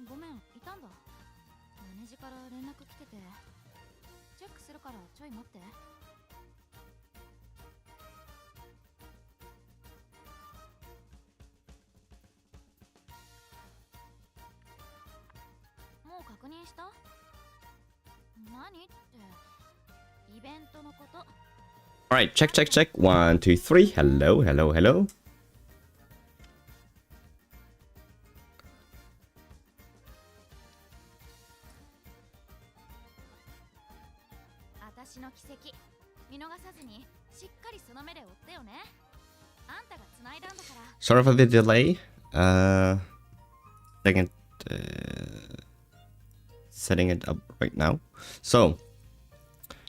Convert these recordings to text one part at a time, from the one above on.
ごめん、いたんだ。マネジから連絡来てて。チェックするからちょい待って。もう確認した？何って、イベントのこと。Alright, check, check, check. 1, 2, 3. Hello, hello, hello. 私の奇跡、見逃さずにしっかりその目で追ってよね。あんたが繋いだんだから。 Sorry for the delay. Second, setting it up right now. So,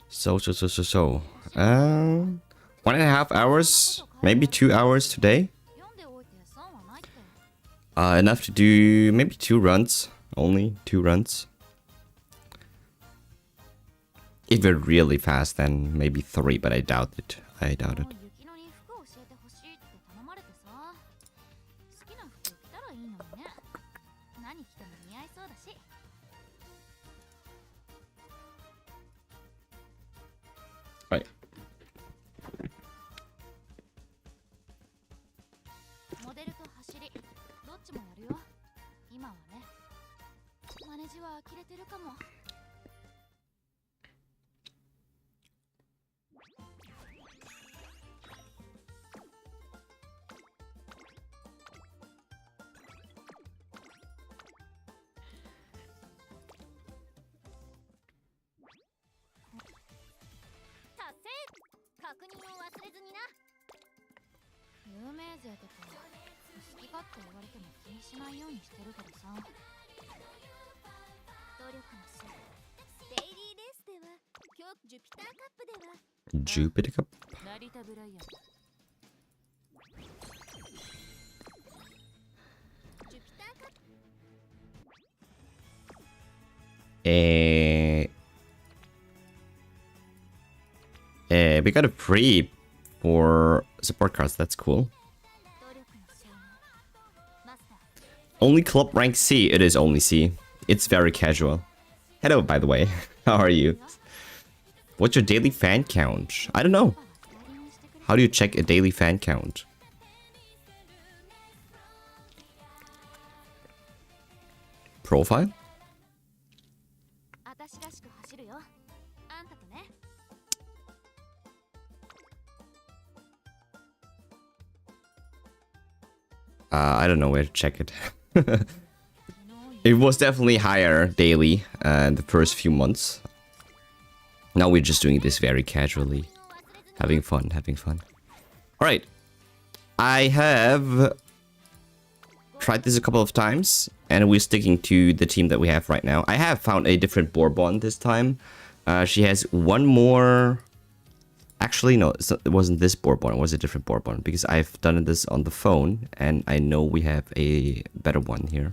1.5 hours, maybe 2 hours today. 読んでおいて損はないって。 Enough to do maybe 2 runs, only 2 runs. If we're really fast, then maybe 3, but I doubt it. I doubt it. 雪乃に服を教えてほしいって頼まれてさ。好きな服着たらいいのにね。何着ても似合いそうだし。Right. モデルと走り、どっちもやるよ。今はね。マネジは呆れてるかも。確認を忘れずにな。有名税とか好き勝手言われても気にしないようにしてるけどさ。努力の末、デイリーレースでは、今日ジュピターカップでは Jupiter Cup. 成田ブライアン。ジュピターカップ。We got a free for support cards. That's cool. 努力の末、マスター。 Only club rank C. It is only C. It's very casual. Hello, by the way. How are you? What's your daily fan count? I don't know. How do you check a daily fan count? Profile? 私らしく走るよ。あんたとね。 I don't know where to check it. It was definitely higher daily in the first few months. Now we're just doing this very casually. Having fun, having fun. Alright. I have tried this a couple of times, and we're sticking to the team that we have right now. I have found a different Bourbon this time. She has one more... Actually, no, it wasn't this Bourbon. It was a different Bourbon, because I've done this on the phone, and I know we have a better one here.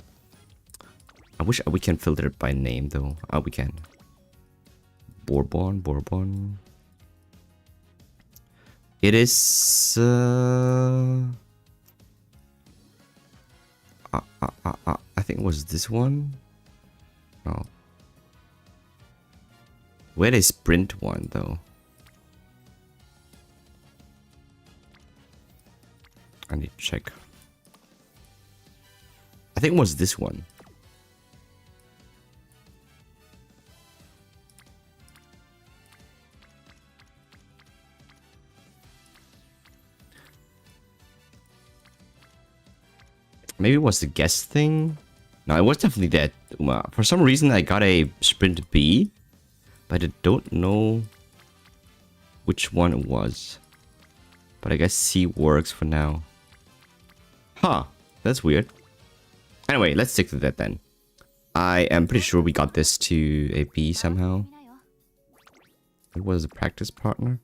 I wish we can filter it by name, though. Oh, we can. Bourbon, Bourbon. It is... I think it was this one. No. Where is Sprint one, though? I need to check. I think it was this one. Maybe it was the guest thing? No, it was definitely that. For some reason, I got a Sprint B, but I don't know which one it was. But I guess C works for now. Huh, that's weird. Anyway, let's stick to that then. I am pretty sure we got this to a B somehow. It was a practice partner.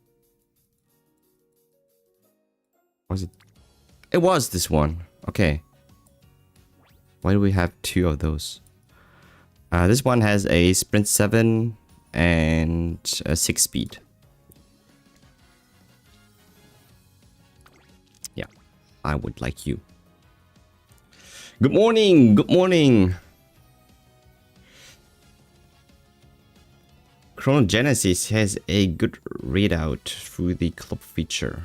Was it? It was this one. Okay. Why do we have two of those? This one has a sprint 7 and a 6 speed. Yeah, I would like you. Good morning, good morning. Chronogenesis has a good readout through the club feature.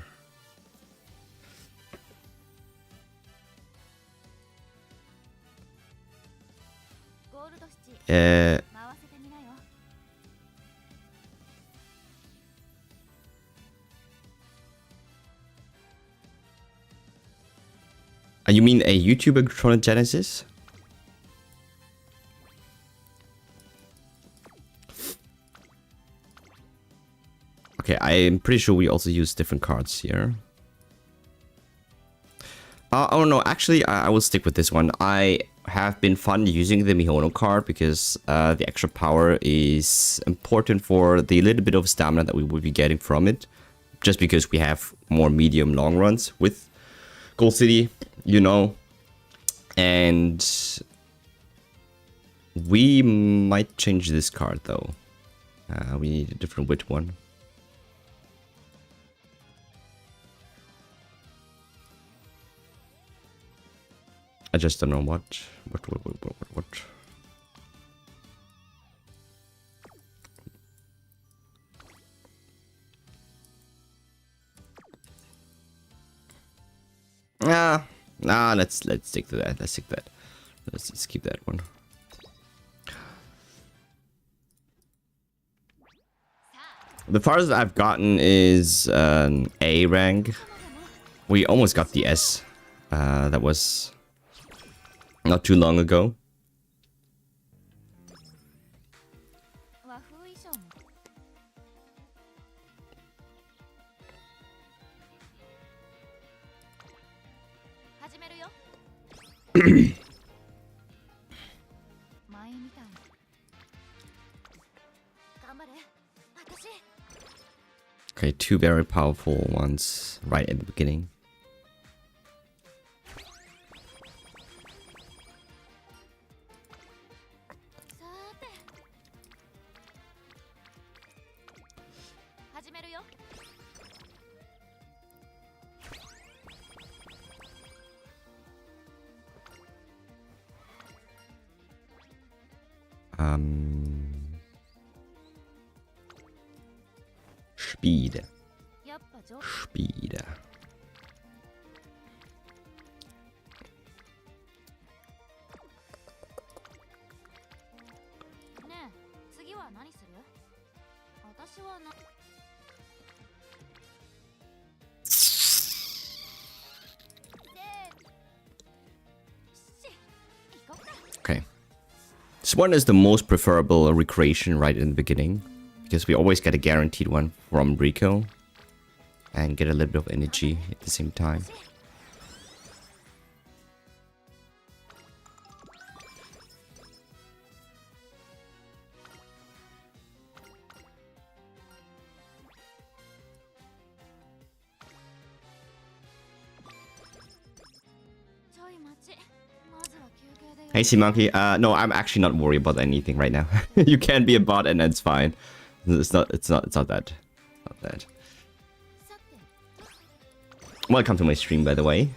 You mean a YouTuber Chronogenesis? Okay, I'm pretty sure we also use different cards here. Oh no, actually, I will stick with this one. I have been fun using the Mihono card because the extra power is important for the little bit of stamina that we will be getting from it. Just because we have more medium long runs with Gold City, you know. And we might change this card though. We need a different wit one. I just don't know what. Nah, let's stick to that. Let's stick to that. Let's keep that one. The farthest I've gotten is an A rank. We almost got the S. That was not too long ago. Okay, two very powerful ones right at the beginning. Speed. Speed. Okay. This one is the most preferable recreation right in the beginning, because we always get a guaranteed one from Rico and get a little bit of energy at the same time. Hey, Monkey. No, I'm actually not worried about anything right now. You can be a bot and that's fine. It's not that. Not that. Welcome to my stream, by the way.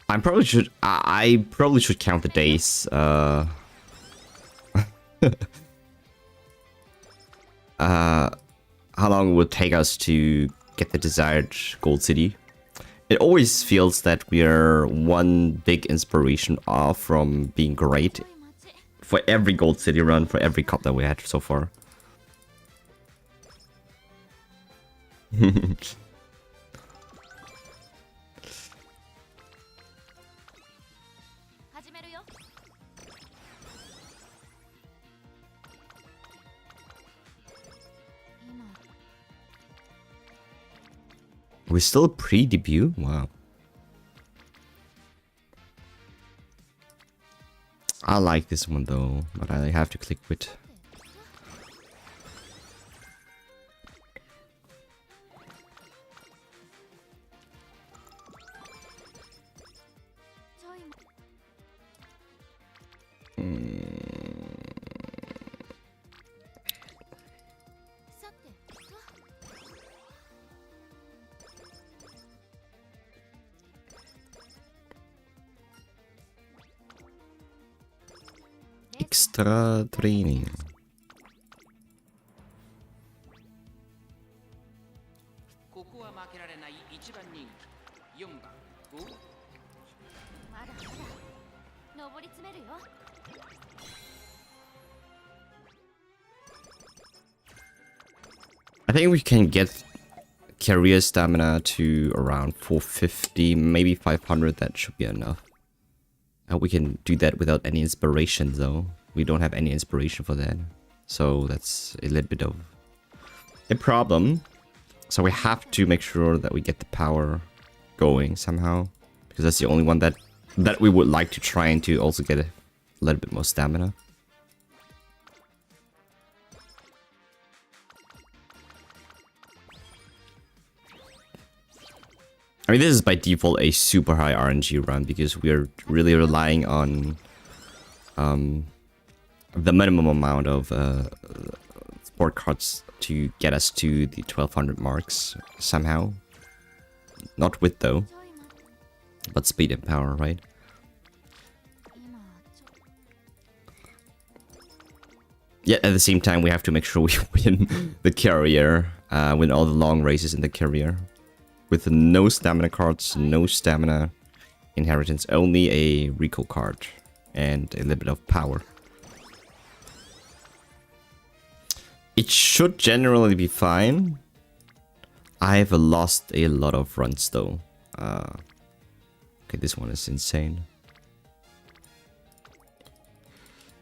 I probably should count the days. How long it would take us to get the desired Gold City. It always feels that we are one big inspiration off from being great for every Gold City run, for every cup that we had so far. We're still pre-debut? Wow. I like this one though, but I have to click quit. extra training. I think we can get career stamina to around 450, maybe 500. That should be enough. We can do that without any inspiration though. We don't have any inspiration for that. So that's a little bit of a problem. So we have to make sure that we get the power going somehow. Because that's the only one that we would like to try and to also get a little bit more stamina. I mean, this is by default a super high RNG run because we are really relying on the minimum amount of sport cards to get us to the 1200 marks somehow. Not wit though, but speed and power, right? Yet at the same time, we have to make sure we win the carrier, win all the long races in the carrier. With no stamina cards, no stamina inheritance, only a recall card and a little bit of power. It should generally be fine. I've lost a lot of runs though. Okay, this one is insane.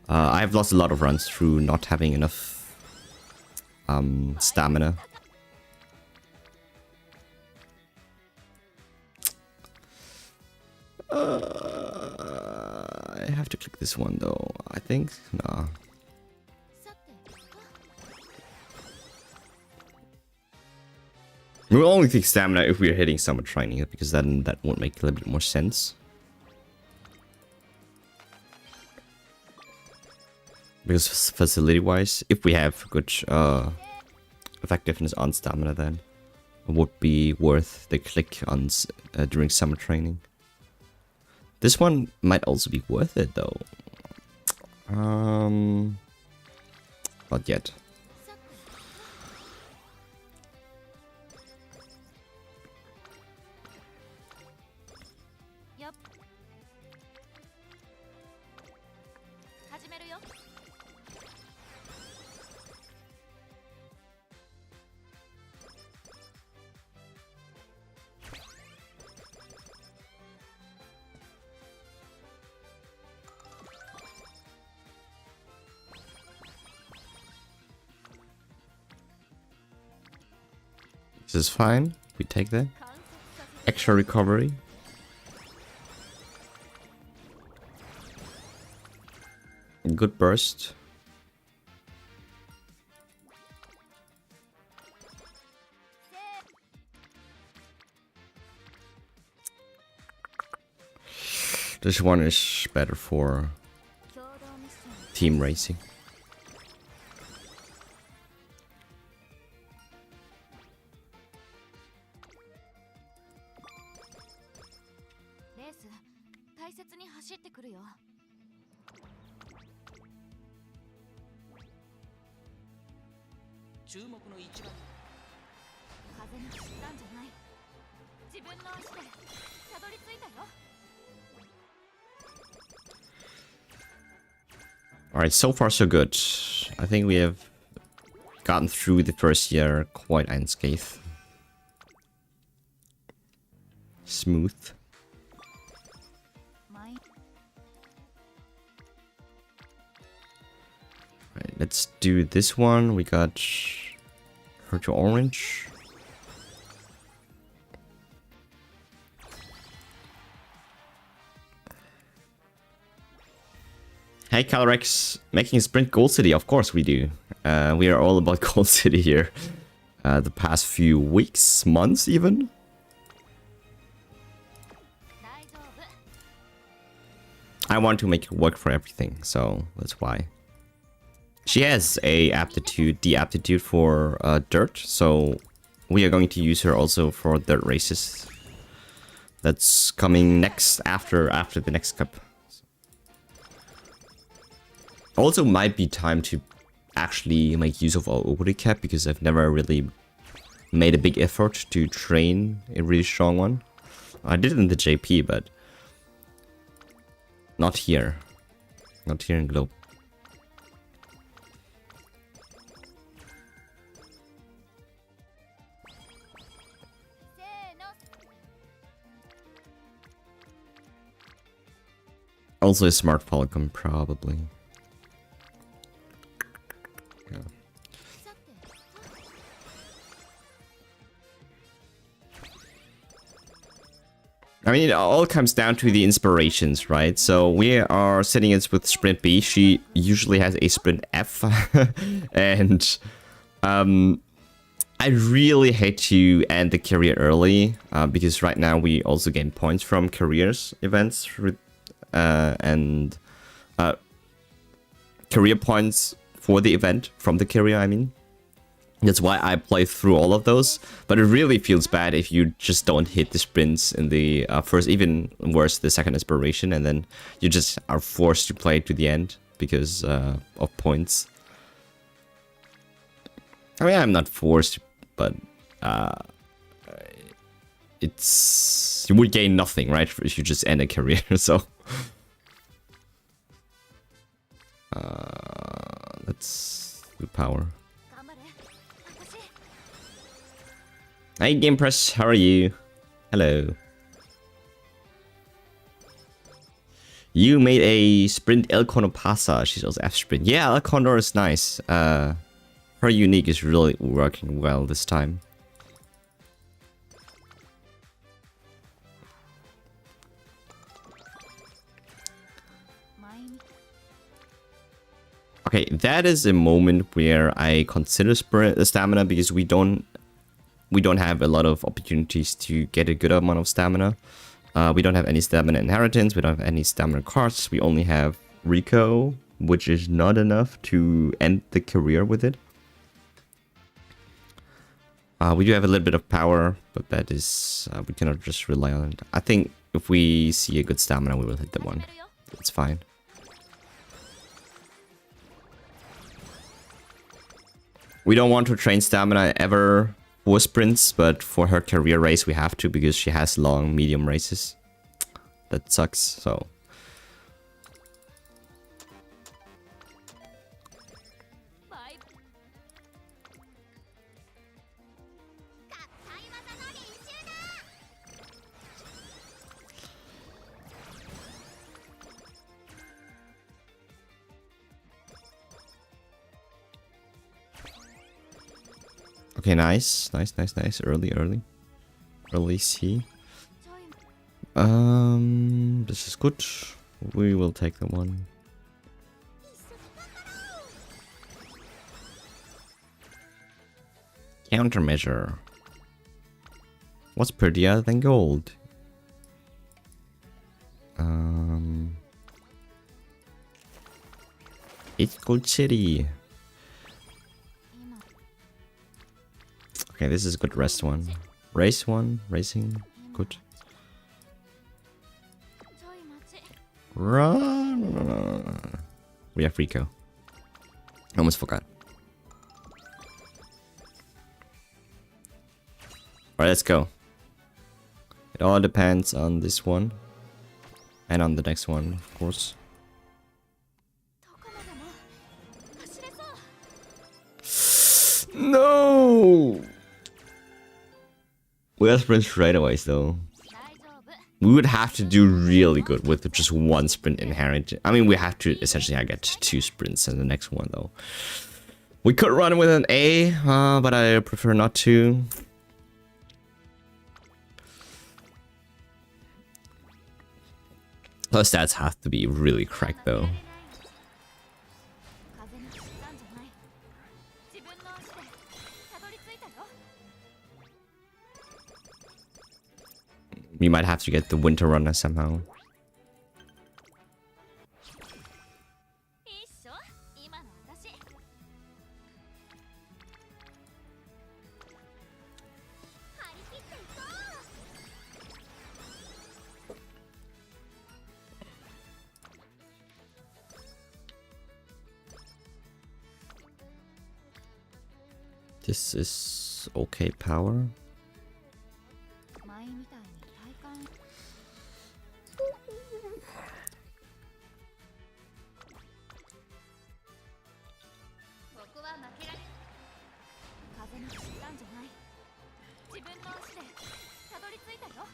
I've lost a lot of runs through not having enough stamina. I have to click this one though, I think. Nah. We'll only take stamina if we're hitting summer training, because then that won't make a little bit more sense. Because facility-wise, if we have good effectiveness on stamina, then it would be worth the click on during summer training. This one might also be worth it though. Not yet. This is fine. We take that. Extra recovery. Good burst. This one is better for team racing. Alright, so far so good. I think we have gotten through the first year quite unscathed. Smooth. Right, let's do this one. We got her to orange. Hey Calyrex, making Sprint Gold City, of course we do. We are all about Gold City here. The past few weeks, months even. I want to make it work for everything, so that's why. She has a aptitude, the aptitude for dirt, so we are going to use her also for dirt races. That's coming next after the next cup. Also might be time to actually make use of our overlay cap, because I've never really made a big effort to train a really strong one. I did it in the JP, but not here. Not here in Globe. Also a smart Falcon, probably. Yeah. I mean, it all comes down to the inspirations, right? So we are setting it with Sprint B. She usually has a Sprint F. And I really hate to end the career early, because right now we also gain points from careers events, and career points for the event from the career, I mean. That's why I play through all of those, but it really feels bad if you just don't hit the sprints in the first, even worse, the second inspiration, and then you just are forced to play to the end because of points. I mean, I'm not forced, but it's... you would gain nothing, right, if you just end a career, so... let's do power. Hey Game Press, how are you? Hello. You made a sprint El Condor Pasa. She's also F sprint. Yeah, El Condor is nice. Her unique is really working well this time. Okay, that is a moment where I consider stamina, because we don't have a lot of opportunities to get a good amount of stamina. We don't have any stamina inheritance, we don't have any stamina cards, we only have Rico, which is not enough to end the career with it. We do have a little bit of power, but that is... we cannot just rely on it. I think if we see a good stamina, we will hit the one. It's fine. We don't want to train stamina ever for sprints, but for her career race we have to, because she has long medium races. That sucks, so... Okay, nice. Early C. This is good. We will take the one. Countermeasure. What's prettier than gold? It's Gold City. Okay, this is a good rest one. Race one, racing, good. Run! We have Rico. Almost forgot. Alright, let's go. It all depends on this one. And on the next one, of course. No! We have sprint straightaways though. We would have to do really good with just one sprint inherent. I mean, we have to essentially get 2 sprints in the next one though. We could run with an A, but I prefer not to. Those stats have to be really cracked though. We might have to get the winter runner somehow. This is okay power. 前みたいに体感僕は負けられ風に散ったんじゃない自分の足でたどり着いたよ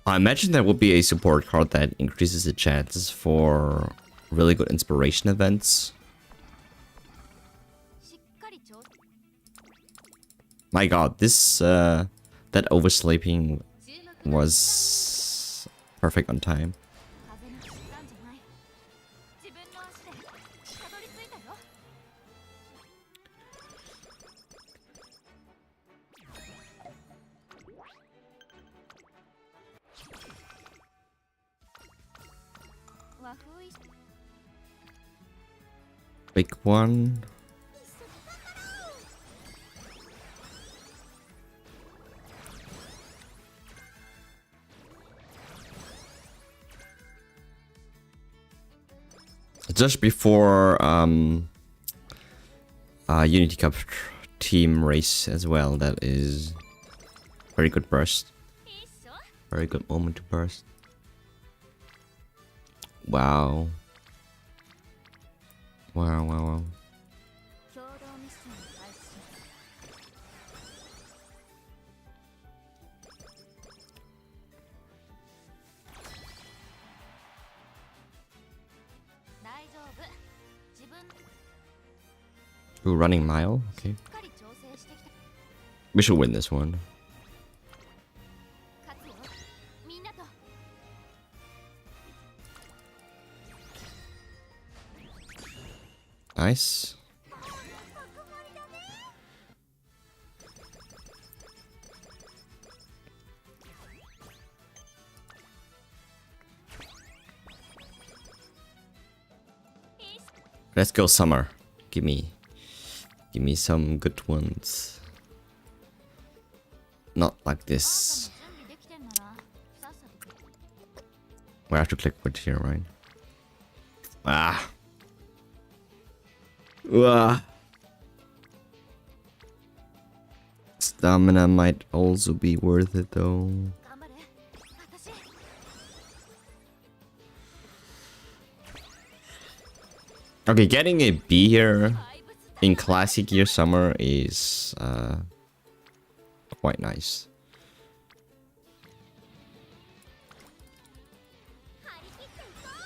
I imagine there would be a support card that increases the chances for really good inspiration events. しっかり調 My god, this that oversleeping was perfect on time. 風に散ったんじゃない自分の足でたどり着いたよ 和風い Big one. Just before Unity Cup team race as well. That is very good burst. いいっしょ Very good moment to burst. Wow. Wow, wow, wow. 共同ミッションを開始します大丈夫自分 Ooh, running mile. し Okay. っかり調整してきた We should win this one. 勝つよみんなと Nice. Let's go summer. Give me some good ones. Not like this. 準備できてんならさっさと We have to click wood here, right? Ah. Stamina might also be worth it though. 頑張れ私 Okay, getting a B here in Classic Year Summer is quite nice. 張り切っていこう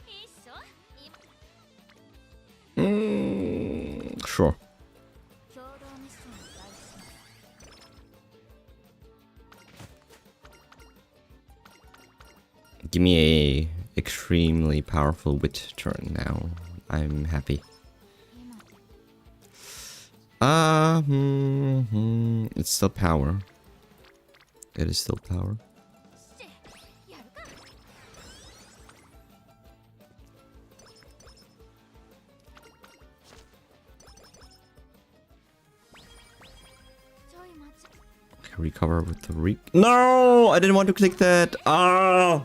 いいっしょ今 Sure. 共同ミッションを開始します Give me a extremely powerful wit turn now. I'm happy. 今 It's still power. It is still power. してやるか ちょい待ち Recover with the No! I didn't want to click that. Ah!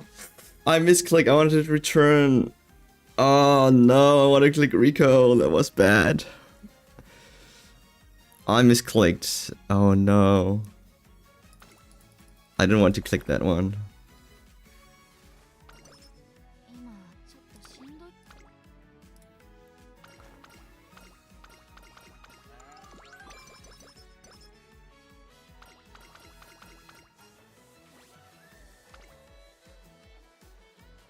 I misclicked. I wanted to return. Oh no, I want to click Rico. That was bad. I misclicked. Oh no. I didn't want to click that one. 今ちょっとしんどい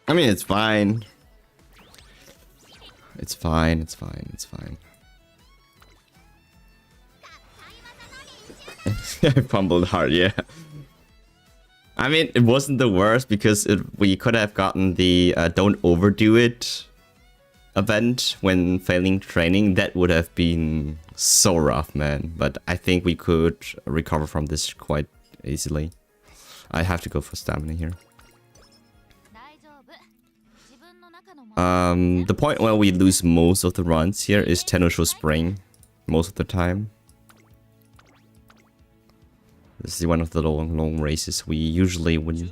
I mean, it's fine. It's fine, it's fine, it's fine. I fumbled hard, yeah. I mean, it wasn't the worst because we could have gotten the don't overdo it event when failing training. That would have been so rough, man. But I think we could recover from this quite easily. I have to go for stamina here. 大丈夫自分の中のもの The point where we lose most of the runs here is Tennosho Spring. Most of the time. This is one of the long races we usually win.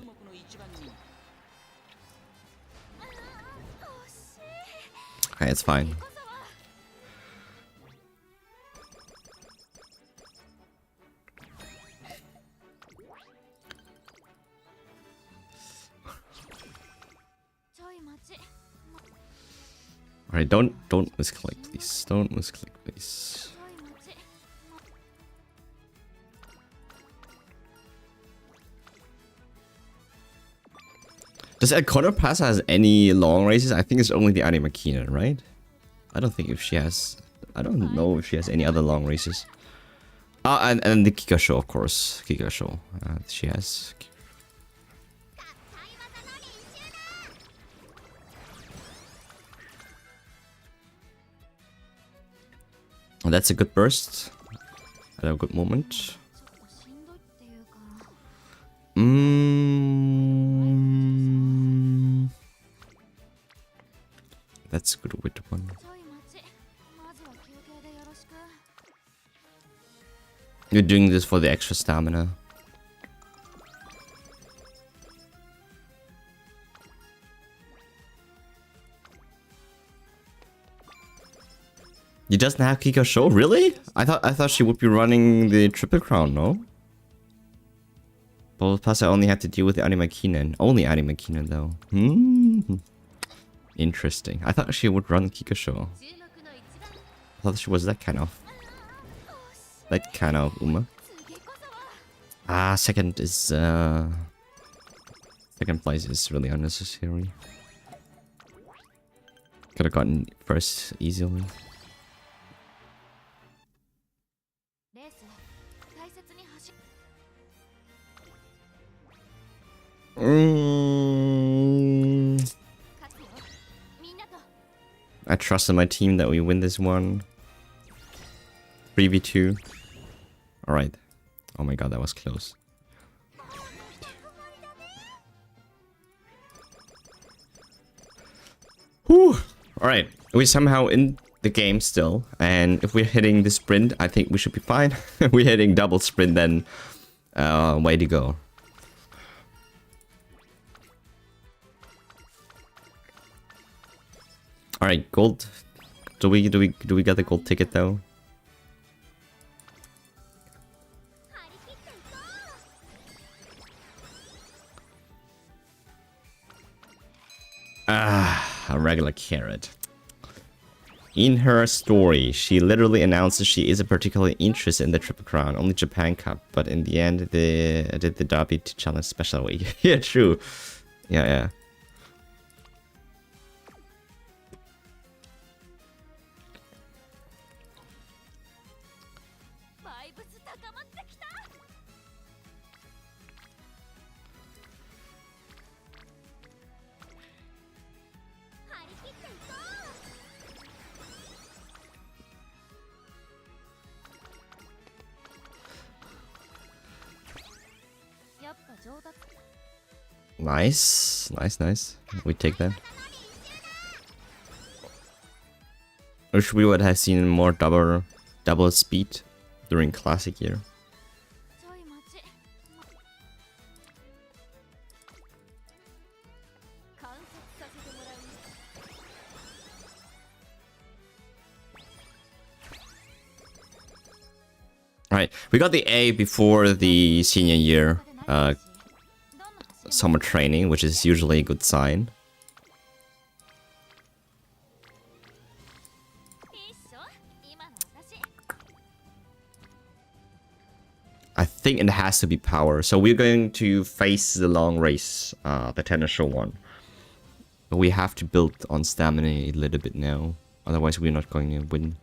Okay, it's fine. Alright, don't misclick, please. Don't misclick, please. Does Elcona Pass has any long races? I think it's only the Animakina, right? I don't think if she has... I don't know if she has any other long races. Ah, and the Kika Show, of course. Kika Show. She has... Oh, that's a good burst. At a good moment. That's a good wit one. You're doing this for the extra stamina. He doesn't have Kika Show, really? I thought she would be running the Triple Crown, no? But plus I only have to deal with the Animakinen. Only Animakinen though. Interesting. I thought she would run Kika Show. I thought she was that kind of Uma. Ah, second place is really unnecessary. Could have gotten first easily. I trust in my team that we win this one. 3v2. Alright. Oh my god, that was close. Whew. Alright. We're somehow in the game still. And if we're hitting the sprint, I think we should be fine. We're hitting double sprint, then way to go. All right, gold. Do we get the gold ticket though? Ah, a regular carrot. In her story, she literally announces she isn't particularly interested in the Triple Crown, only Japan Cup. But in the end, they did the Derby to challenge special week. Yeah, true. Yeah. Nice. We take that. Wish we would have seen more double speed during classic year. Alright, we got the A before the senior year summer training, which is usually a good sign. I think it has to be power. So we're going to face the long race, the tennis show one. But we have to build on stamina a little bit now. Otherwise we're not going to win.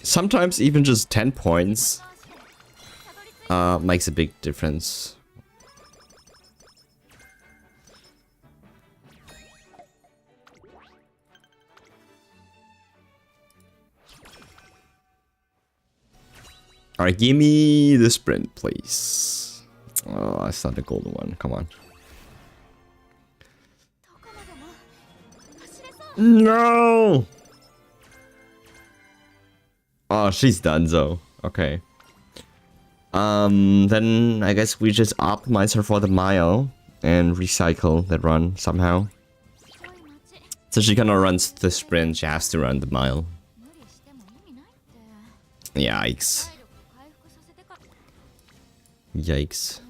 Sometimes even just 10 points makes a big difference. Alright, give me the sprint, please. Oh, I saw the golden one. Come on. No! Oh, she's done so. Okay. Then I guess we just optimize her for the mile and recycle that run somehow. So she cannot run the sprint, she has to run the mile. Yikes. Yikes.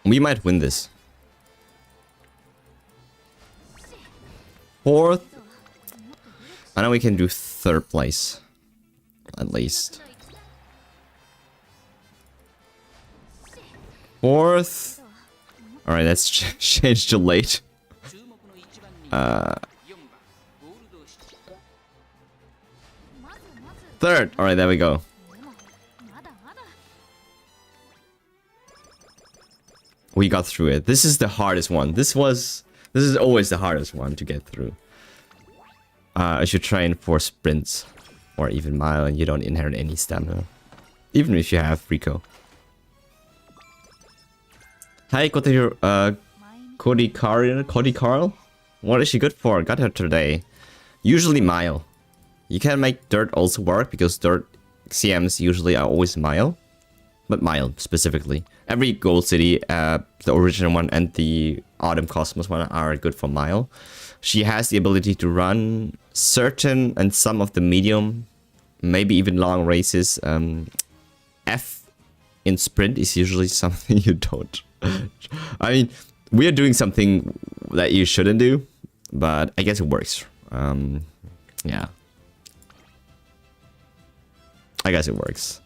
We might win this. Fourth. I know we can do third place. At least. Fourth. Alright, let's change to late. Third. Alright, there we go. We got through it. This is the hardest one. This is always the hardest one to get through. I should train for sprints or even mile and you don't inherit any stamina. Even if you have Rico. Hi, got your Cody Carl. What is she good for? Got her today. Usually mile. You can make dirt also work because dirt CMs usually are always mile. But mile specifically. Every Gold City, the original one and the Autumn Cosmos one are good for mile. She has the ability to run certain and some of the medium, maybe even long races. F in sprint is usually something you don't. I mean, we are doing something that you shouldn't do, but I guess it works. Yeah. I guess it works.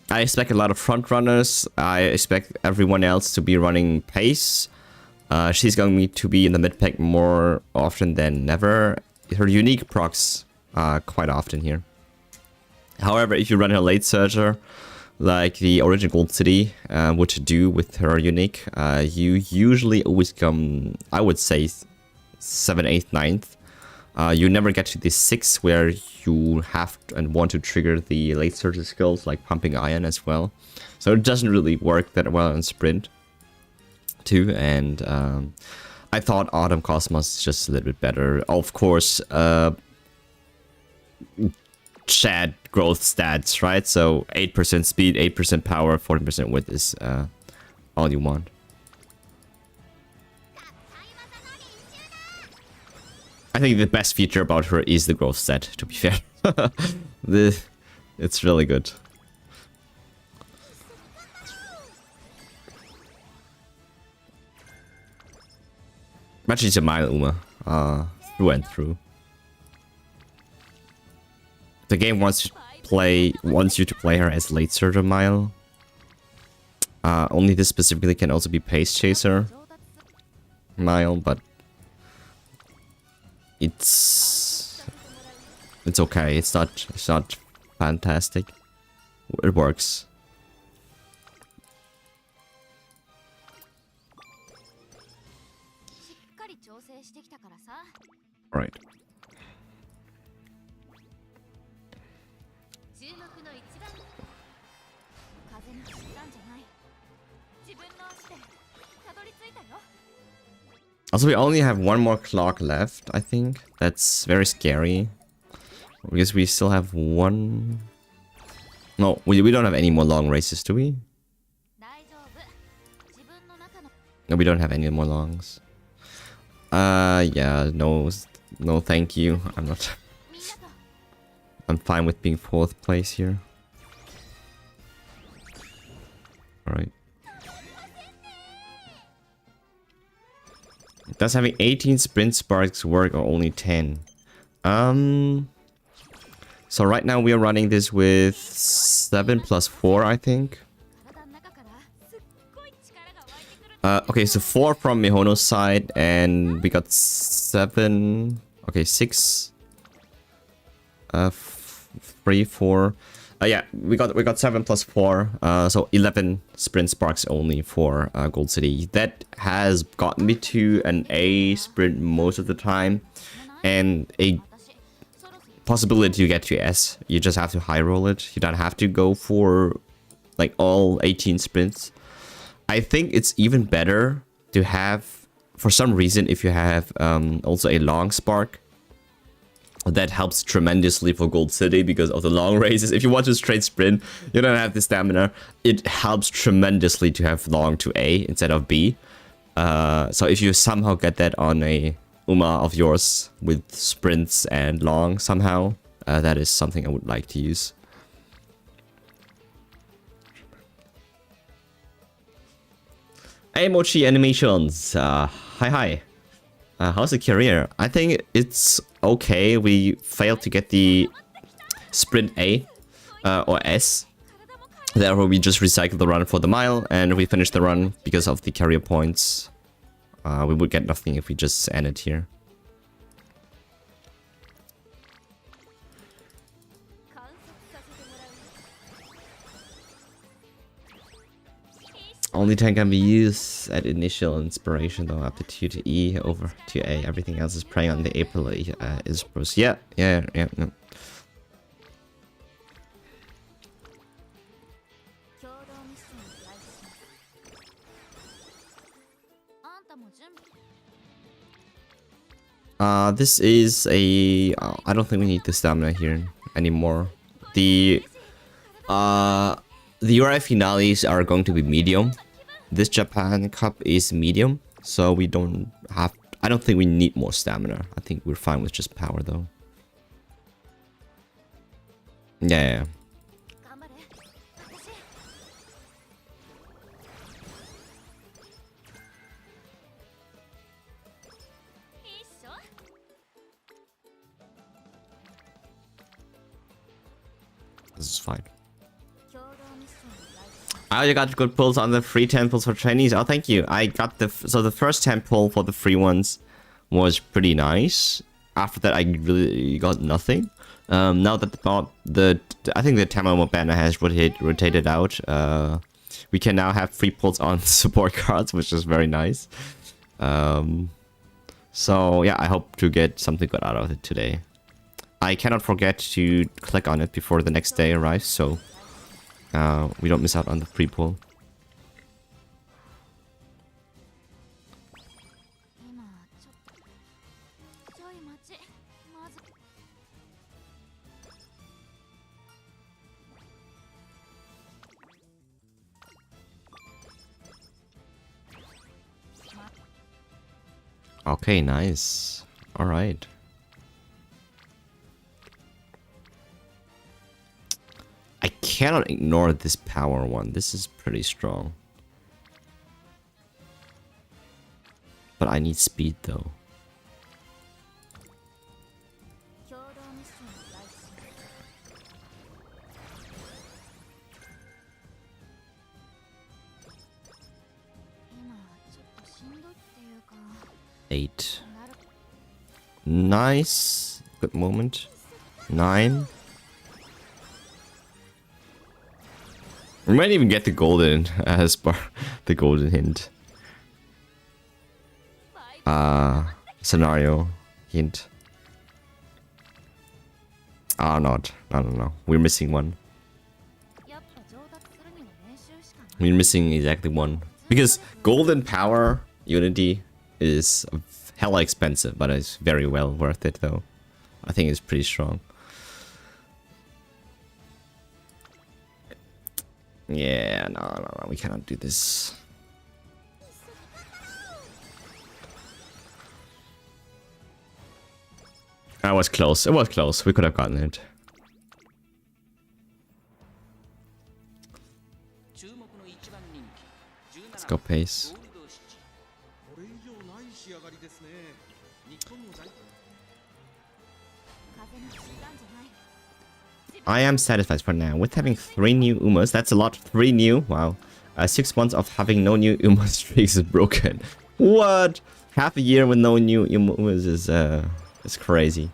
I expect a lot of front runners. I expect everyone else to be running pace. She's going to be in the mid pack more often than never. Her unique procs quite often here. However, if you run her late surger, like the original Gold City would do with her unique, you usually always come, I would say, 7th, 8th, 9th. You never get to the 6th where you have and want to trigger the late surge skills like pumping iron as well. So it doesn't really work that well in sprint too. And I thought Autumn Cosmos is just a little bit better. Of course, Chad growth stats, right? So 8% speed, 8% power, 14% width is all you want. I think the best feature about her is the growth stat, to be fair. It's really good. But she's a mile Uma. Through and through. The game wants you to play her as late surger mile. Only this specifically can also be pace chaser mile, but it's okay. It's not fantastic. It works. Right. Also, we only have one more clock left, I think. That's very scary. Because we still have one... No, we don't have any more long races, do we? No, we don't have any more longs. Yeah, no thank you. I'm not... I'm fine with being 4th place here. Alright. Does having 18 sprint sparks work or only 10? So right now we are running this with 7 plus 4, I think. Okay, so 4 from Mihono's side, and we got 7. Okay, 6. 3, 4. Yeah, we got 7 plus 4, so 11 sprint sparks only for Gold City. That has gotten me to an A sprint most of the time, and a possibility to get to S. You just have to high roll it. You don't have to go for like all 18 sprints. I think it's even better to have, for some reason, if you have also a long spark. That helps tremendously for Gold City because of the long races. If you want to straight sprint, you don't have the stamina. It helps tremendously to have long to A instead of B. So if you somehow get that on a Uma of yours with sprints and long somehow, that is something I would like to use. Hey Mochi Animations, hi. How's the career? I think it's okay. We failed to get the sprint A or S. Therefore, we just recycled the run for the mile and we finished the run because of the carrier points. We would get nothing if we just ended here. Only 10 can be used at initial inspiration though, up to 2 to E, over to A. Everything else is preying on the April is pros. Yeah. This is a... I don't think we need the stamina here anymore. The URI finales are going to be medium. This Japan Cup is medium, so we don't have... I don't think we need more stamina. I think we're fine with just power, though. Yeah. This is fine. I already got good pulls on the free 10 pulls for trainees. Oh, thank you. I got the... So the first 10 pull for the free ones was pretty nice. After that, I really got nothing. Now that I think the Tamamo banner has rotated out, we can now have free pulls on support cards, which is very nice. So yeah, I hope to get something good out of it today. I cannot forget to click on it before the next day arrives, so we don't miss out on the free pull. Okay, nice. All right. I cannot ignore this power one. This is pretty strong. But I need speed though. Eight. Nice. Good moment. 9. We might even get the golden as the golden hint. Scenario hint. Ah, not. No. We're missing one. We're missing exactly one. Because golden power unity is hella expensive, but it's very well worth it though. I think it's pretty strong. Yeah, no, we cannot do this. That was close. It was close. We could have gotten it. Let's go pace. I am satisfied for now with having 3 new Umas. That's a lot. 3 new. Wow. 6 months of having no new Uma streaks is broken. What? Half a year with no new Umas is crazy.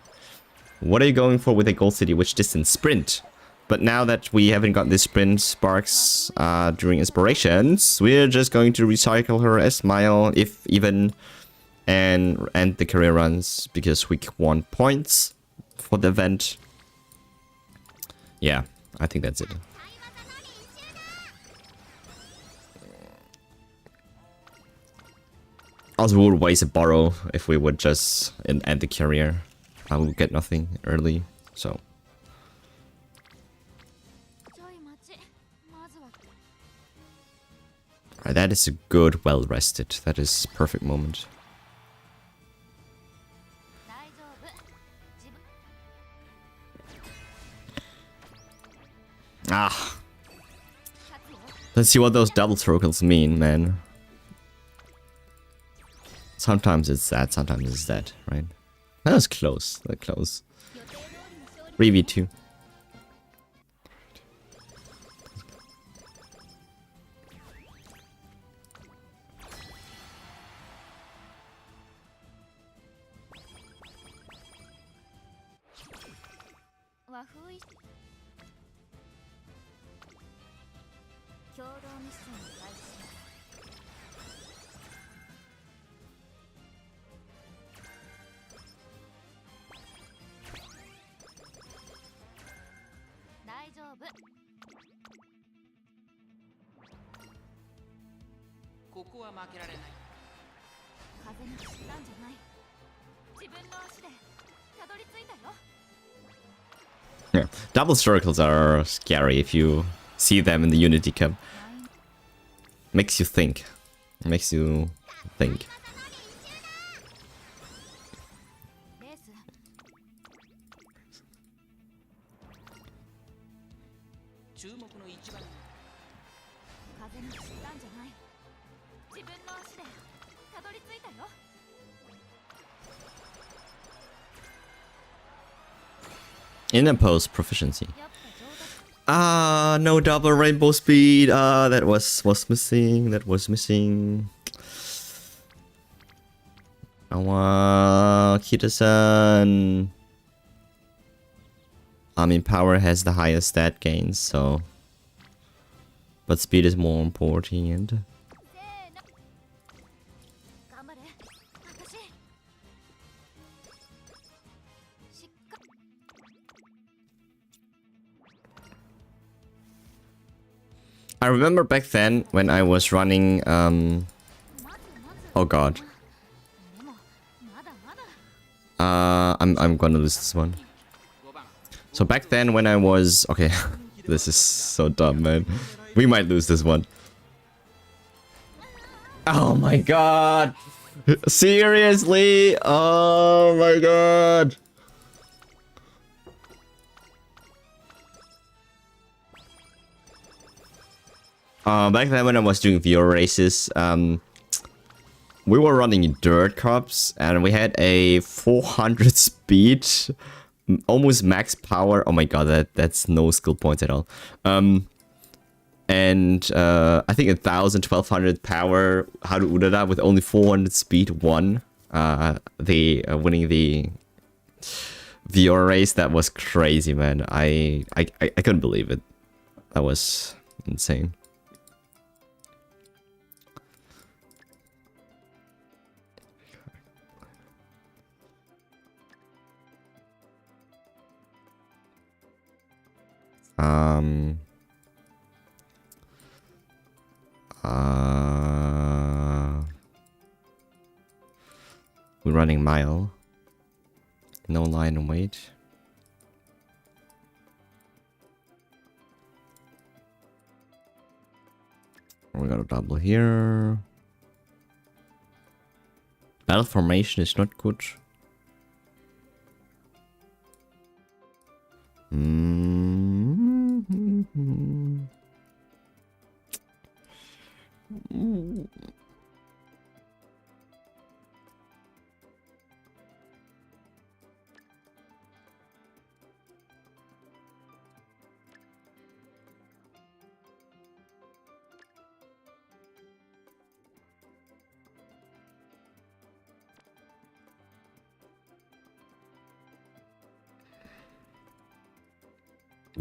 What are you going for with a Gold City? Which distance? Sprint. But now that we haven't got the sprint sparks during inspirations, we're just going to recycle her as Smile, if even, and end the career runs because we want points for the event. Yeah, I think that's it. Also, we would waste a borrow if we would just end the career. I would get nothing early, so. Alright, that is a good, well rested. That is perfect moment. Ah. Let's see what those double circles mean, man. Sometimes it's that, sometimes it's that, right? That was close, that close. 3v2. Yeah, double circles are scary if you see them in the Unity Cup. Makes you think. Makes you think. In a post proficiency. Ah, no double rainbow speed. Ah, that was missing. That was missing. Kita-san. I mean, power has the highest stat gains, so. But speed is more important. I remember back then when I was running, oh god. I'm gonna lose this one. So back then when I was, okay, this is so dumb, man. We might lose this one. Oh my god. Seriously? Oh my god. Back then when I was doing VR races, we were running dirt cups and we had a 400 speed, almost max power. Oh my god, that's no skill points at all. And I think 1,000, 1,200 power. How to Urara with only 400 speed won winning the VR race. That was crazy, man. I couldn't believe it. That was insane. We're running mile. No line and wait. We got a double here. Battle formation is not good.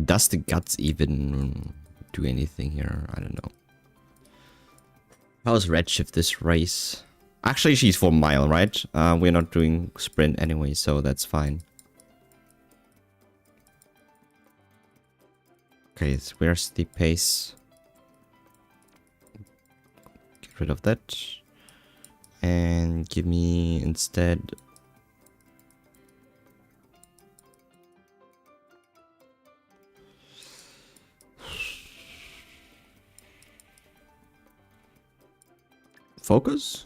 Does the guts even do anything here? I don't know. How's Redshift this race? Actually, she's for mile, right? We're not doing sprint anyway, so that's fine. Okay, so where's the pace? Get rid of that. And give me instead... Focus?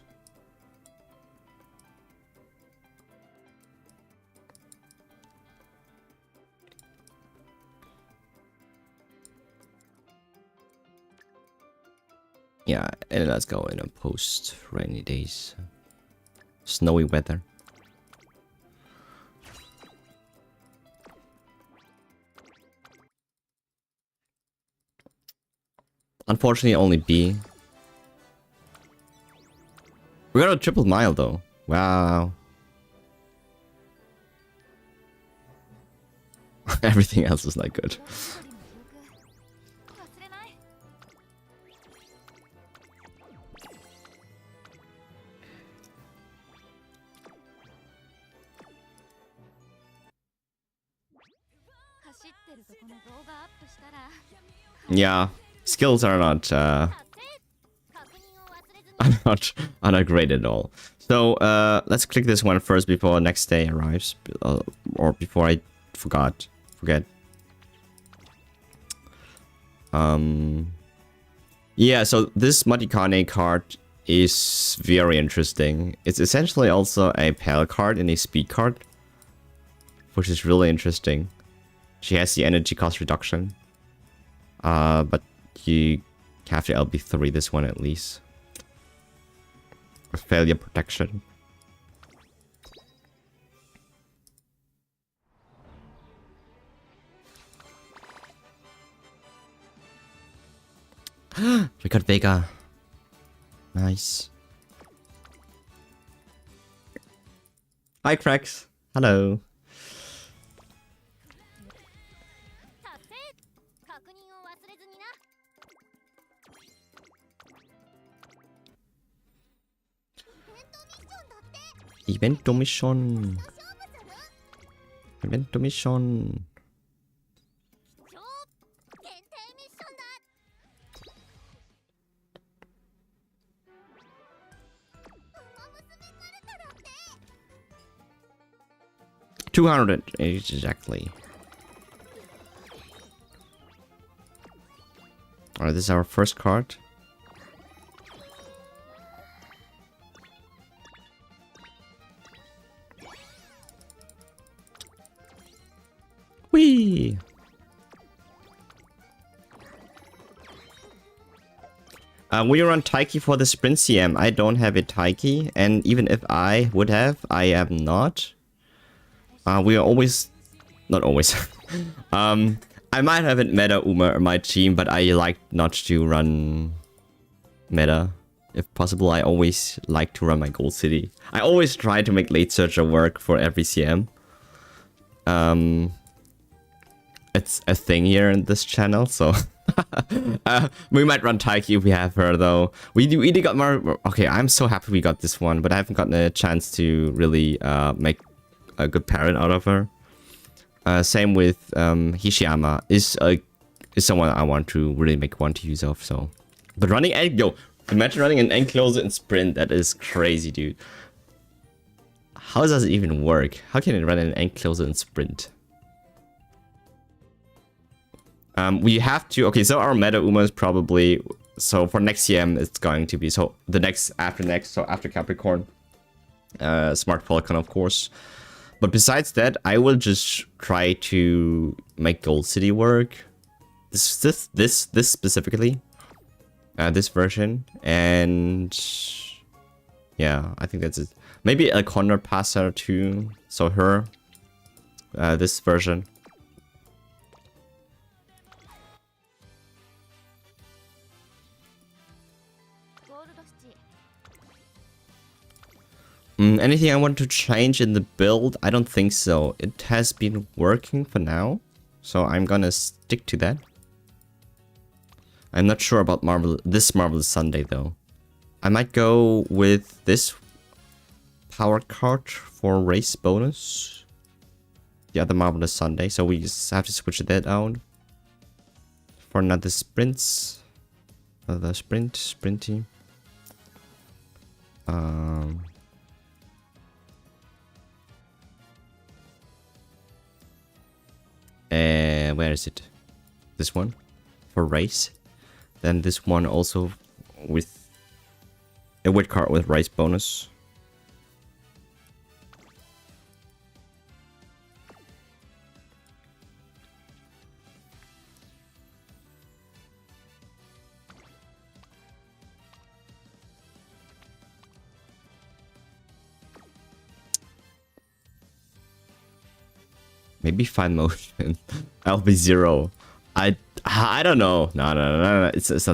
Yeah, and let's go in a post rainy days. Snowy weather. Unfortunately, only B. We got a triple mile though. Wow. Everything else is not good. Yeah, skills are not are not great at all. So let's click this one first before next day arrives, or before I forget. Yeah, so this Matikane card is very interesting. It's essentially also a pal card and a speed card, which is really interesting. She has the energy cost reduction, but you have to LB3 this one at least. Failure protection. We got Vega. Nice. Hi, Cracks. Hello. Evento mission. Evento mission. $200 exactly. Alright, this is our first card. Whee! We run Taiki for the sprint CM. I don't have a Taiki, and even if I would have, I am not. We are always... Not always. I might have it meta Uma on my team, but I like not to run meta. If possible, I always like to run my Gold City. I always try to make late searcher work for every CM. It's a thing here in this channel, so... we might run Taiki if we have her, though. We got more... Okay, I'm so happy we got this one, but I haven't gotten a chance to really make a good parent out of her. Same with Hishiyama is someone I want to really make one to use of. So, but running yo, imagine running an enclosure in sprint. That is crazy, dude. How does it even work? How can it run an enclosure in sprint? We have to. Okay, so our meta Uma is probably so for next CM it's going to be so the next after next so after Capricorn, Smart Falcon of course. But besides that, I will just try to make Gold City work. This specifically, this version, and yeah, I think that's it. Maybe a Condor Passer too. So her, this version. Anything I want to change in the build? I don't think so. It has been working for now. so I'm gonna stick to that. I'm not sure about this Marvelous Sunday though. I might go with this power card for race bonus. The other Marvelous Sunday, so we just have to switch that out for another sprints. Another sprinty. Where is it? This one for race. Then this one also with a wet card with race bonus. Maybe fine motion. LB0. I don't know. No. It's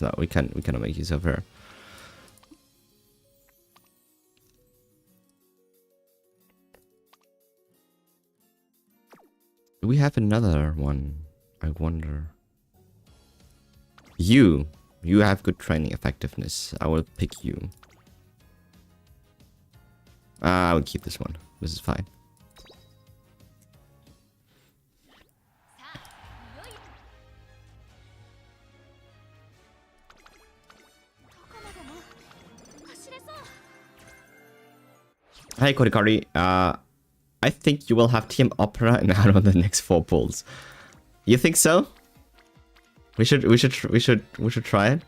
not. We cannot make use of her. Do we have another one? I wonder. You have good training effectiveness. I will pick you. I will keep this one. This is fine. Hi Kodikari, I think you will have Team Opera and out of the next 4 pulls. You think so? We should try it.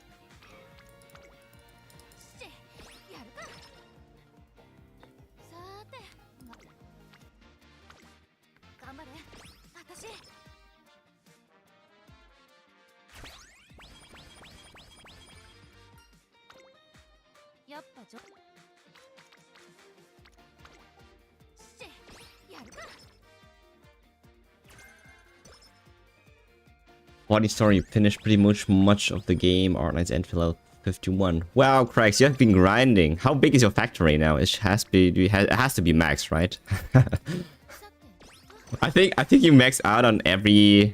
Body story, you finished pretty much of the game. Artnight's end level 51. Wow, Craigs, you have been grinding. How big is your factory now? It has to be max, right? I think you max out on every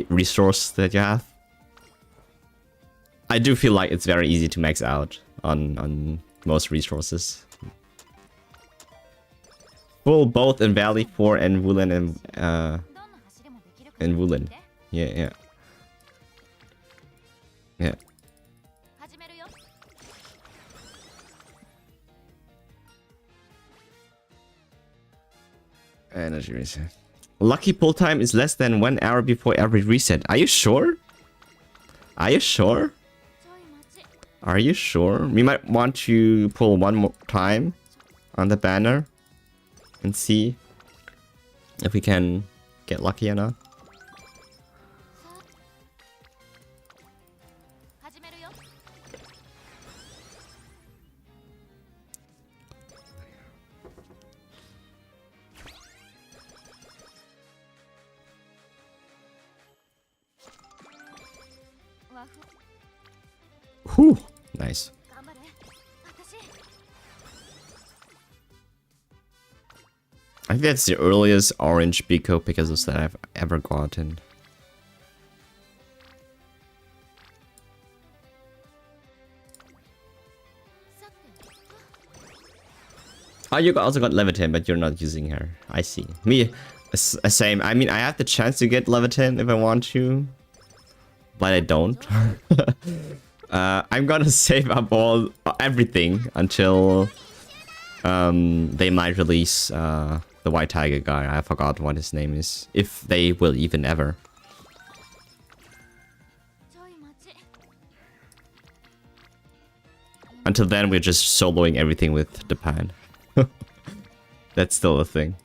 resource that you have. I do feel like it's very easy to max out on most resources. Full both in Valley 4 and Woolen and Woolen. Yeah. Energy reset. Lucky pull time is less than 1 hour before every reset. Are you sure? Are you sure? Are you sure? We might want to pull one more time on the banner and see if we can get lucky or not. Whew, nice. I think that's the earliest orange Biko Pegasus that I've ever gotten. Oh, you also got Leviathan, but you're not using her. I see. Me, same. I mean, I have the chance to get Leviathan if I want to, but I don't. I'm gonna save up everything until they might release the White Tiger guy. I forgot what his name is. If they will even ever. Until then, we're just soloing everything with Japan. That's still a thing.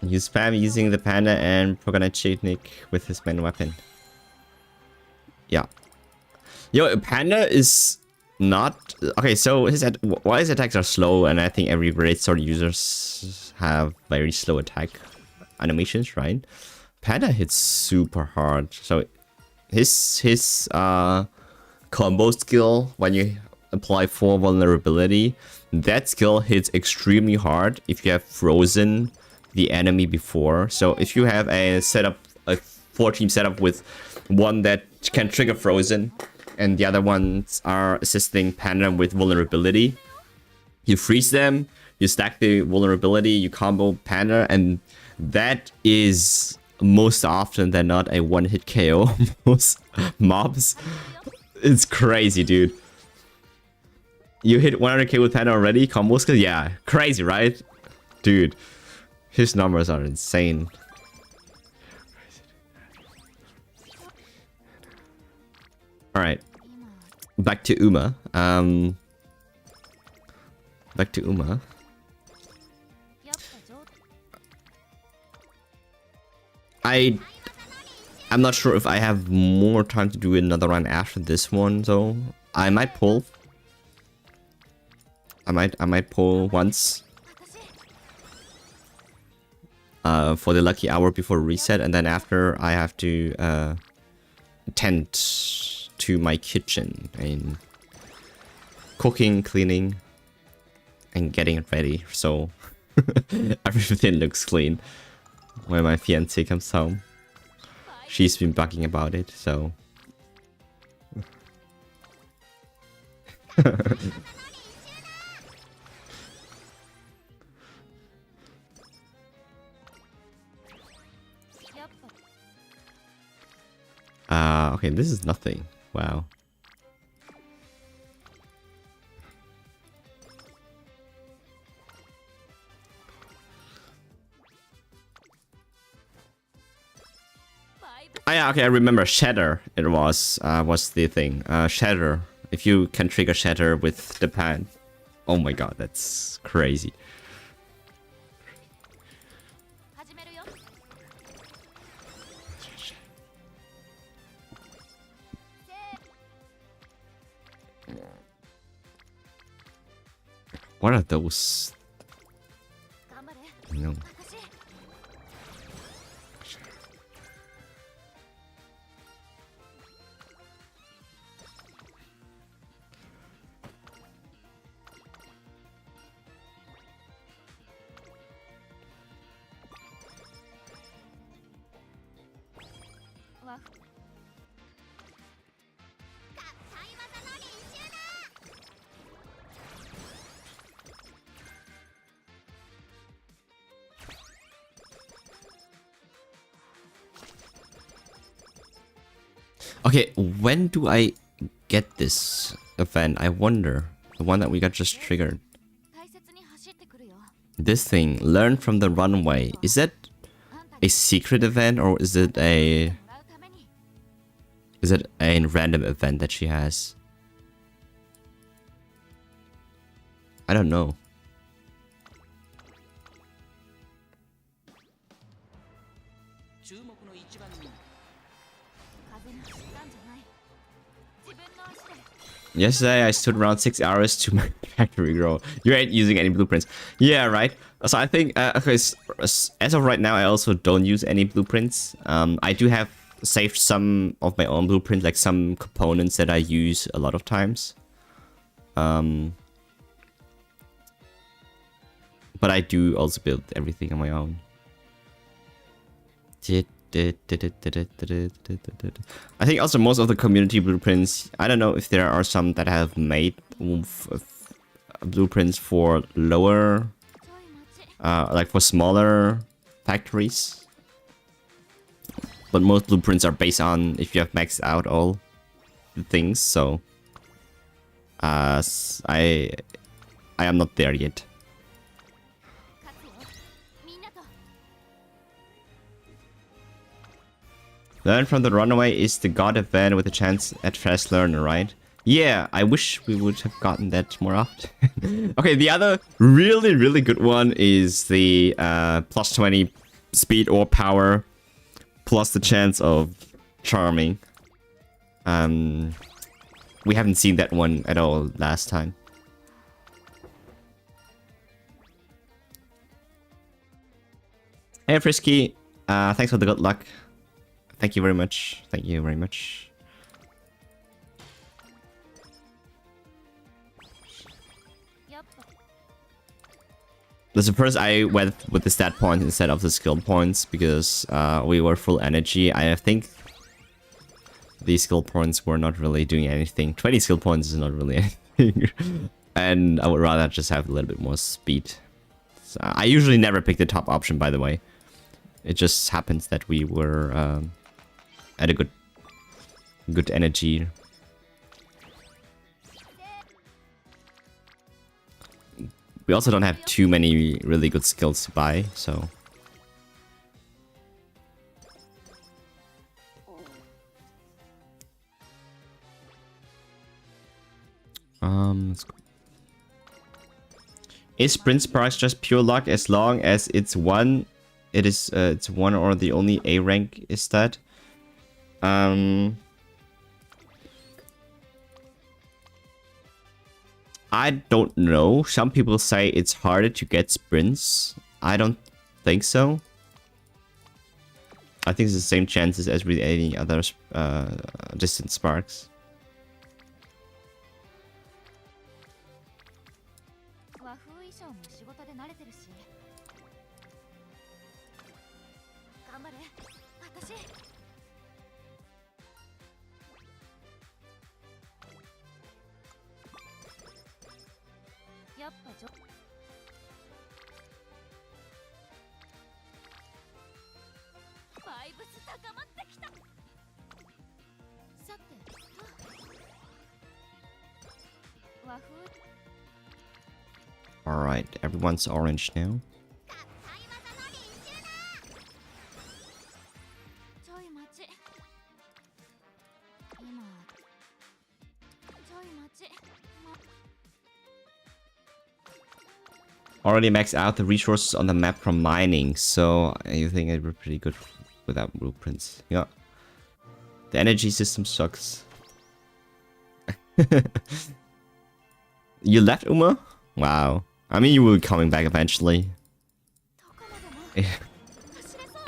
You spam using the panda and Proganachitnik with his main weapon. Yeah. Yo, panda is not... Okay, so while his attacks are slow, and I think every great sword users have very slow attack animations, right? Panda hits super hard. So his combo skill, when you apply 4 vulnerability, that skill hits extremely hard if you have frozen the enemy before. So if you have a setup, a 4-team setup with one that can trigger frozen and the other ones are assisting Panda with vulnerability, you freeze them, you stack the vulnerability, you combo Panda, and that is most often than not a one-hit KO most mobs. It's crazy, dude. You hit 100k with Panda already? Combo skill? Yeah, crazy, right? Dude, his numbers are insane. Alright. Back to Uma. Back to Uma. I'm not sure if I have more time to do another run after this one, though. I might pull. I might pull once. For the lucky hour before reset, and then after I have to tend to my kitchen and cooking, cleaning, and getting it ready, so everything looks clean when my fiance comes home. She's been bugging about it, so okay, this is nothing. Wow. Oh, yeah, okay, I remember Shatter. It was the thing. Shatter. If you can trigger Shatter with the pan. Oh my god, that's crazy. What are those? No. Okay, when do I get this event? I wonder. The one that we got just triggered. This thing, learn from the runway. Is that a secret event, or is it a random event that she has? I don't know. Yesterday I stood around 6 hours to my factory grow. You ain't using any blueprints. Yeah, right. So I think okay, as of right now I also don't use any blueprints. I do have saved some of my own blueprints, like some components that I use a lot of times. But I do also build everything on my own. I think also most of the community blueprints, I don't know if there are some that have made blueprints for lower, like for smaller factories. But most blueprints are based on if you have maxed out all the things, so I am not there yet. Learn from the runaway is the god event with a chance at fast learner, right? Yeah, I wish we would have gotten that more often. Okay, the other really good one is the plus 20 speed or power plus the chance of charming. We haven't seen that one at all last time. Hey Frisky, Thanks for the good luck. Thank you very much. Thank you very much. This is first I went with the stat points instead of the skill points because we were full energy. I think these skill points were not really doing anything. 20 skill points is not really anything. And I would rather just have a little bit more speed. So I usually never pick the top option, by the way. It just happens that we were at a good energy. We also don't have too many really good skills to buy, so... let's go. Is Sprint Sparks just pure luck as long as it's one? It's one or the only A rank is that? I don't know. Some people say it's harder to get sprints. I don't think so. I think it's the same chances as with any other distant sparks. Alright, everyone's orange now. Already maxed out the resources on the map from mining, so I think it would be pretty good without blueprints. Yeah. The energy system sucks. You left, Uma? Wow. I mean, you will be coming back eventually. Do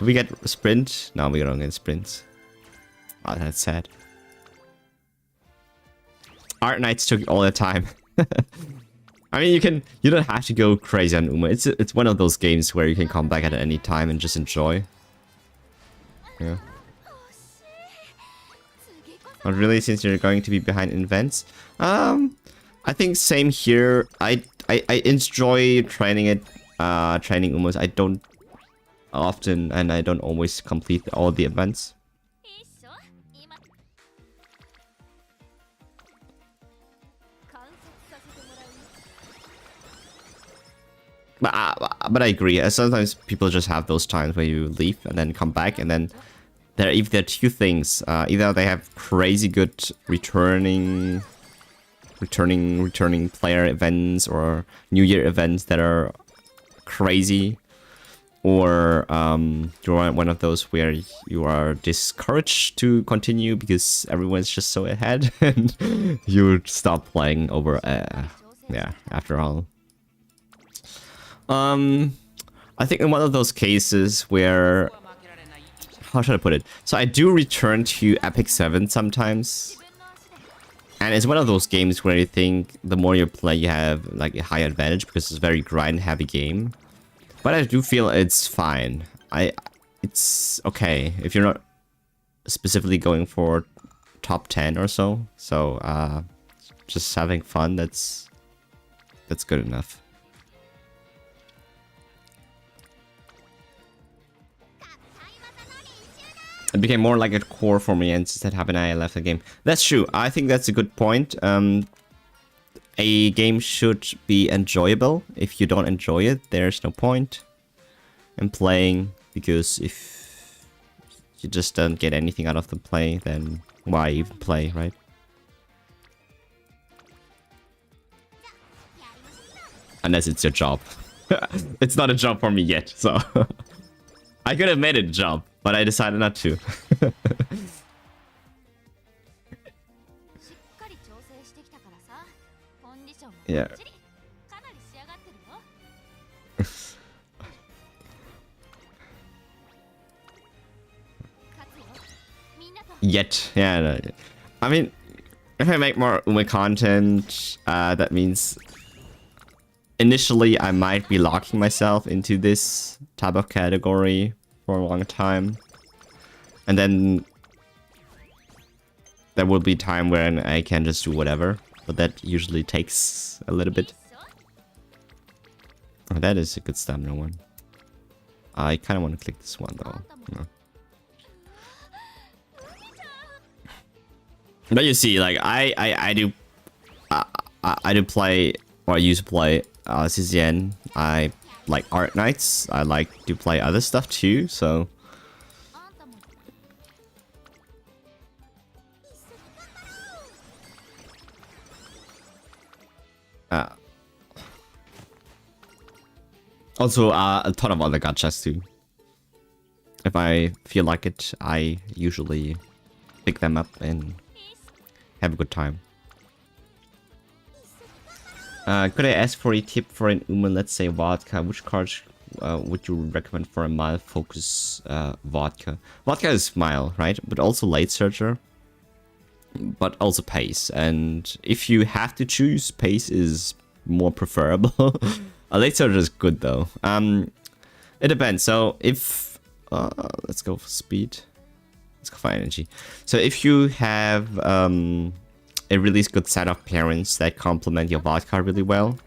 we get a sprint? No, we don't get sprints. Oh, that's sad. Art Nights took all the time. I mean, you don't have to go crazy on Uma. It's one of those games where you can come back at any time and just enjoy. Yeah. Not really, since you're going to be behind in events. I think same here. I enjoy training Umas. I don't often and I don't always complete all the events. But I agree. Sometimes people just have those times where you leave and then come back, and then there are two things. Either they have crazy good returning player events or New Year events that are crazy, or you're one of those where you are discouraged to continue because everyone's just so ahead and you stop playing over. Yeah, after all. I think in one of those cases where, how should I put it? So I do return to Epic 7 sometimes. And it's one of those games where you think the more you play, you have like a high advantage because it's a very grind heavy game. But I do feel it's fine. It's okay if you're not specifically going for top 10 or so. So just having fun, that's good enough. It became more like a core for me, and since that happened, I left the game. That's true. I think that's a good point. A game should be enjoyable. If you don't enjoy it, there's no point in playing, because if you just don't get anything out of the play, then why even play, right? Unless it's your job. It's not a job for me yet, so... I could have made it a job, but I decided not to. Yeah. Yet, yeah. No, I mean, if I make more Uma content, that means initially I might be locking myself into this type of category for a long time, and then there will be time when I can just do whatever, but that usually takes a little bit. Oh, that is a good stamina one. I kind of want to click this one though. Yeah. But you see, like I do play, or I used to play CCN. I like Art Nights. I like to play other stuff too. So also a ton of other gachas too. If I feel like it, I usually pick them up and have a good time. Could I ask for a tip for an Uma, let's say vodka? Which cards would you recommend for a mild focus vodka? Vodka is mild, right? But also late searcher, but also pace. And if you have to choose, pace is more preferable. A late searcher is good though. It depends. So if let's go for speed. Let's go for energy. So if you have a really good set of pairings that complement your vodka really well,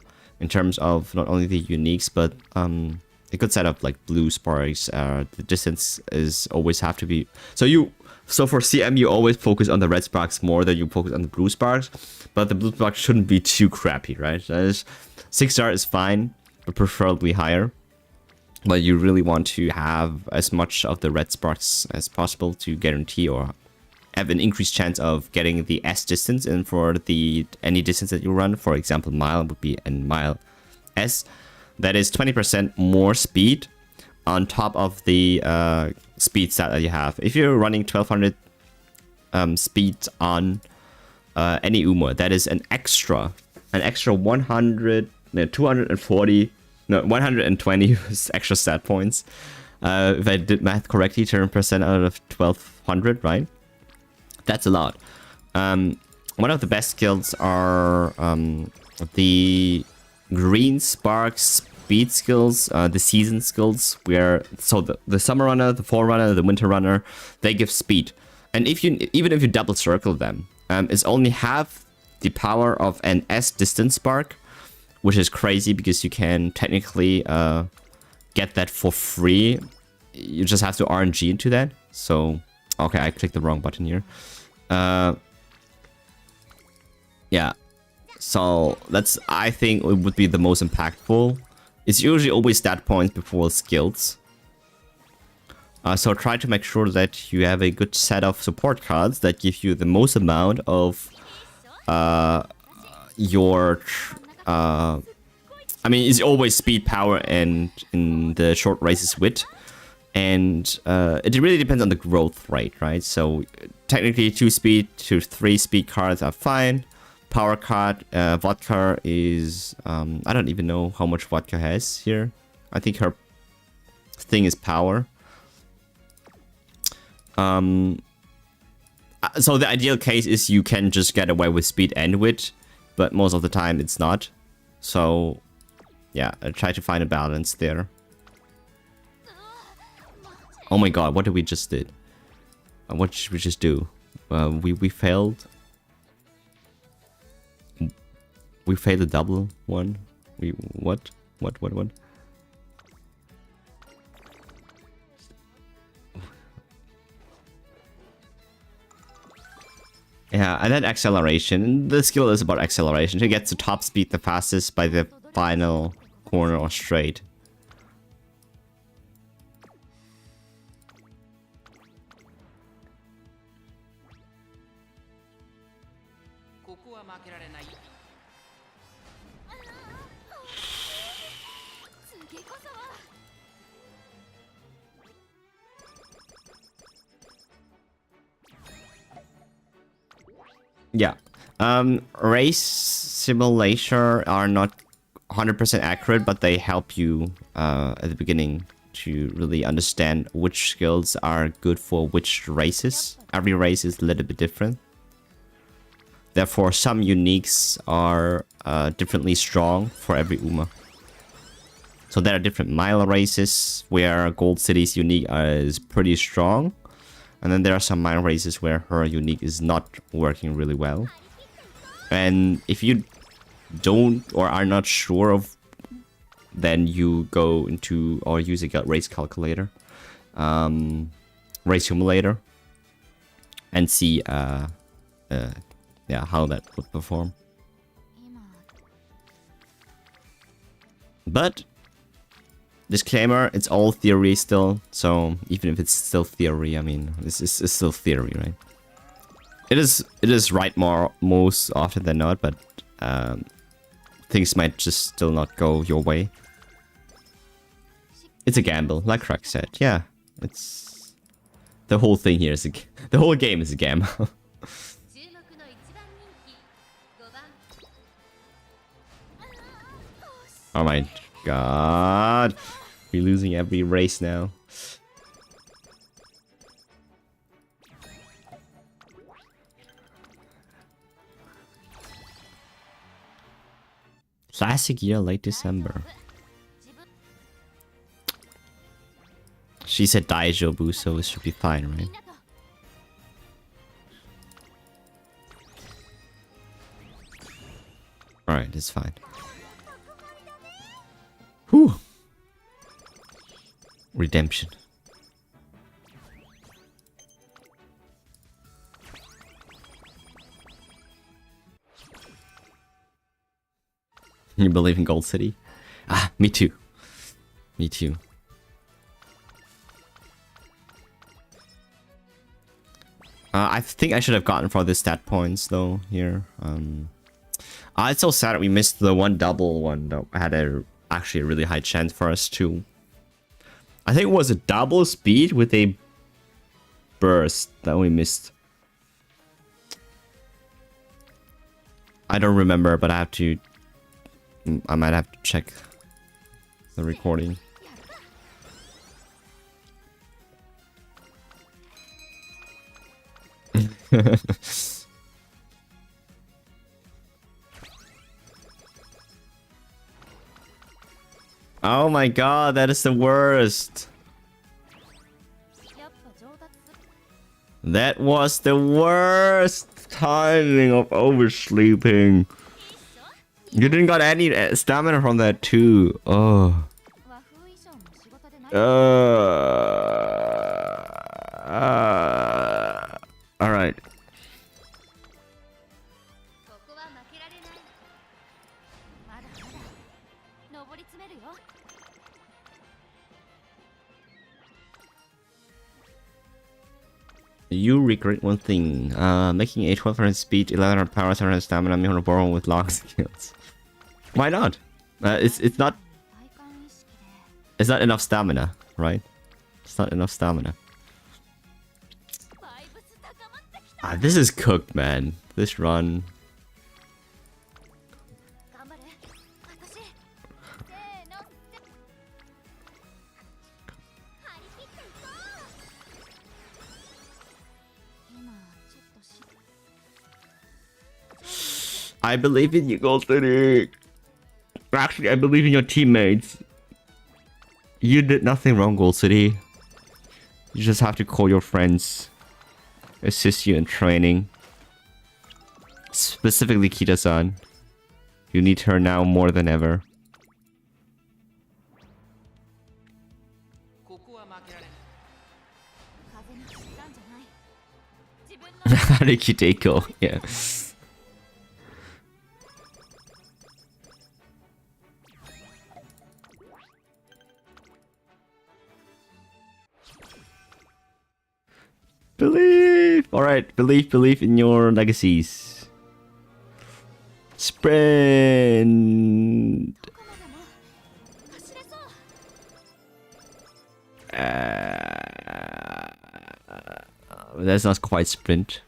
in terms of not only the uniques, but a good set of like blue sparks. The distance is always have to be so for CM you always focus on the red sparks more than you focus on the blue sparks, but the blue sparks shouldn't be too crappy, right? That is, 6-star is fine, but preferably higher. But you really want to have as much of the red sparks as possible to guarantee or have an increased chance of getting the S distance in for any distance that you run. For example, mile would be a mile S. That is 20% more speed on top of the speed stat that you have. If you're running 1200 speed on any Uma, that is an extra 120 extra stat points. If I did math correctly, 10% out of 1200, right? That's a lot. One of the best skills are the green spark speed skills, the season skills, where the summer runner, the fall runner, the winter runner, they give speed. And even if you double circle them, it's only half the power of an S distance spark, which is crazy because you can technically get that for free. You just have to RNG into that. So, okay, I clicked the wrong button here. Yeah. So I think it would be the most impactful. It's usually always stat points before skills. So try to make sure that you have a good set of support cards that give you the most amount of your I mean, it's always speed, power, and in the short races wit. And it really depends on the growth rate, right? So technically 2 speed to 3 speed cards are fine. Power card, vodka is I don't even know how much vodka has here. I think her thing is power. So the ideal case is you can just get away with speed and wit, but most of the time it's not. So yeah, I try to find a balance there. Oh my god, what did we just did? What did we just do? We failed. We failed a double one. What? Yeah, and then acceleration. The skill is about acceleration. To get to top speed the fastest by the final corner or straight. Yeah. Race simulation are not 100% accurate, but they help you at the beginning to really understand which skills are good for which races. Every race is a little bit different. Therefore, some uniques are differently strong for every Uma. So there are different mile races where Gold City's unique is pretty strong. And then there are some mile races where her unique is not working really well. And if you don't or are not sure of, then you go into or use a race calculator, race simulator, and see yeah, how that would perform. But disclaimer, it's all theory still, so even if it's still theory, I mean, this is still theory, right? It is right most often than not, but things might just still not go your way. It's a gamble, like Crack said. Yeah, it's the whole thing here is the whole game is a gamble. Oh my god, we're losing every race now. Classic year, late December. She said Daijobu, so it should be fine, right? Alright, it's fine. Whew. Redemption. You believe in Gold City? Ah, me too. Me too. I think I should have gotten for the stat points though here. It's so sad that we missed the one double one that had actually a really high chance for us too. I think it was a double speed with a burst that we missed. I don't remember, but I might have to check the recording. Oh my god, that is the worst. That was the worst timing of oversleeping. You didn't got any stamina from that too. Oh. All right. You regret one thing. Making a 1200 speed, 1100 power, 700 stamina, 100 borrow with long skills. Why not? It's not enough stamina, right? It's not enough stamina. This is cooked, man. This run. I believe in you, Gold City. Actually, I believe in your teammates. You did nothing wrong, Gold City. You just have to call your friends, assist you in training. Specifically Kita-san. You need her now more than ever. Haruki Teiko, yeah. Believe! Alright, believe in your legacies. Sprint! That's not quite sprint.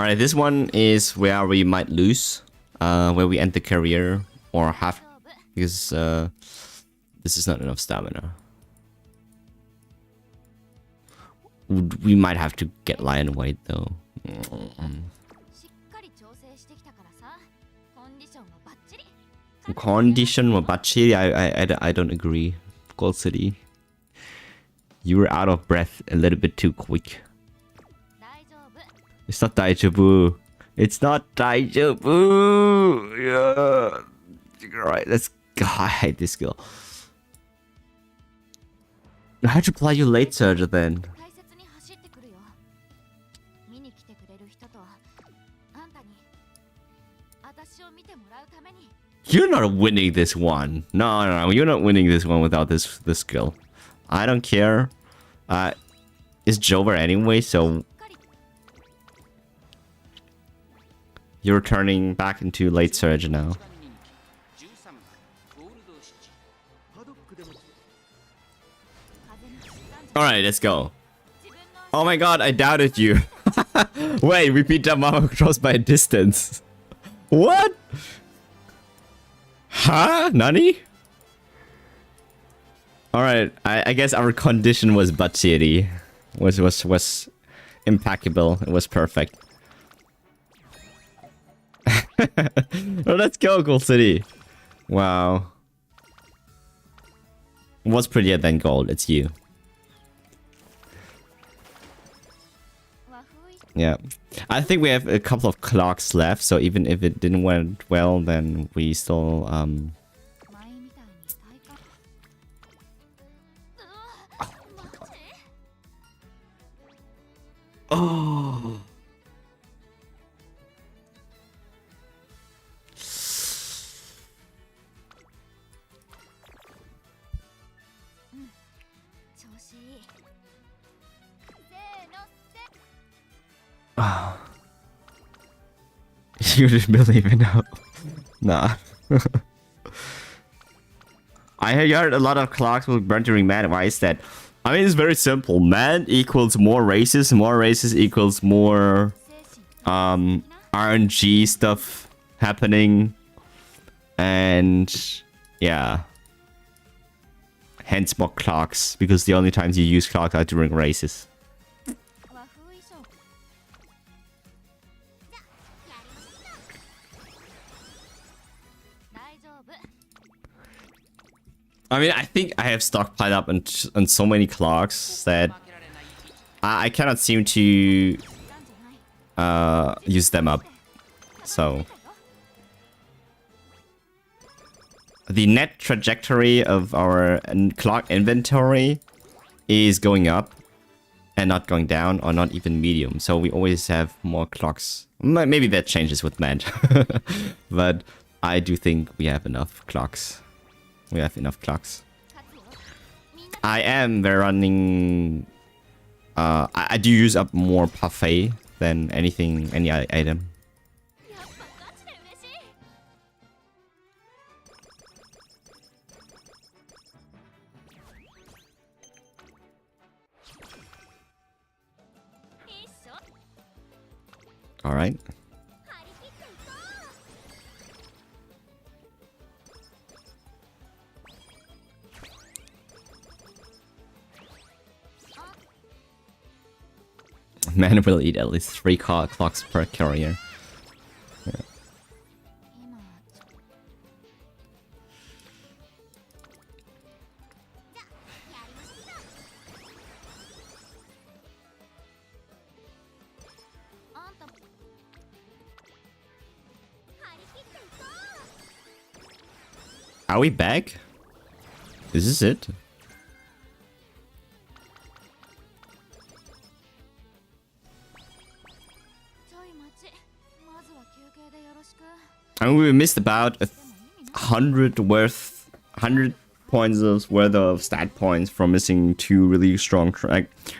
Alright, this one is where we might lose. Where we end the career or have, because this is not enough stamina. We might have to get lion weight though. Condition wa bachiri. I don't agree. Gold City. You were out of breath a little bit too quick. It's not daijobu. It's not daijobu. Yeah. Alright, let's go. I hate this girl. How'd you play your late surge then? You're not winning this one. No, you're not winning this one without this skill. I don't care. It's Jover anyway, so you're turning back into late surge now. Alright, let's go. Oh my god, I doubted you. Wait, we beat Damama Cross by a distance. What? Huh? Nani? Alright, I guess our condition was Bachiri. Was impeccable. It was perfect. Oh, let's go, Gold City. Wow. What's prettier than gold? It's you. Yeah. I think we have a couple of clocks left, so even if it didn't went well, then we still Oh. You didn't believe it now. Nah. I heard a lot of clocks will burn during man. Why is that? I mean, it's very simple. Man equals more races. More races equals more RNG stuff happening. And yeah. Hence more clocks. Because the only times you use clocks are during races. I mean, I think I have stockpiled up on so many clocks that I cannot seem to use them up. So the net trajectory of our clock inventory is going up and not going down, or not even medium. So we always have more clocks. Maybe that changes with Mad. But I do think we have enough clocks. We have enough clocks. I am running... I do use up more parfait than anything, any item. Alright. Man will eat at least 3 clocks per courier. Yeah. Are we back? Is this it? I mean, we missed about 100 points worth of stat points from missing 2 really strong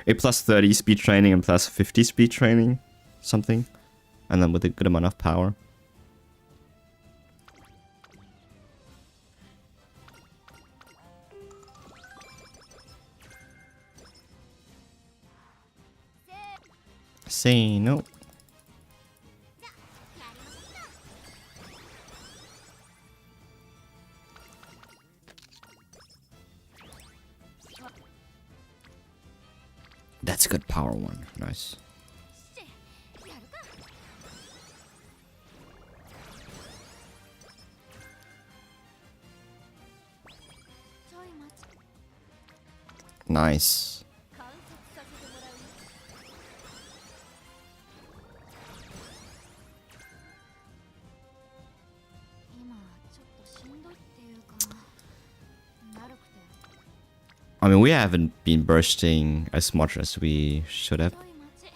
a plus 30 speed training and plus 50 speed training, something, and then with a good amount of power. Say no. power one. Nice. やるか。ちょい待ち。 Nice. 観察させてもらうよ。今ちょっとしんどいっていうか、だるくて。 I mean, we haven't been bursting as much as we should have. ちょい待ち。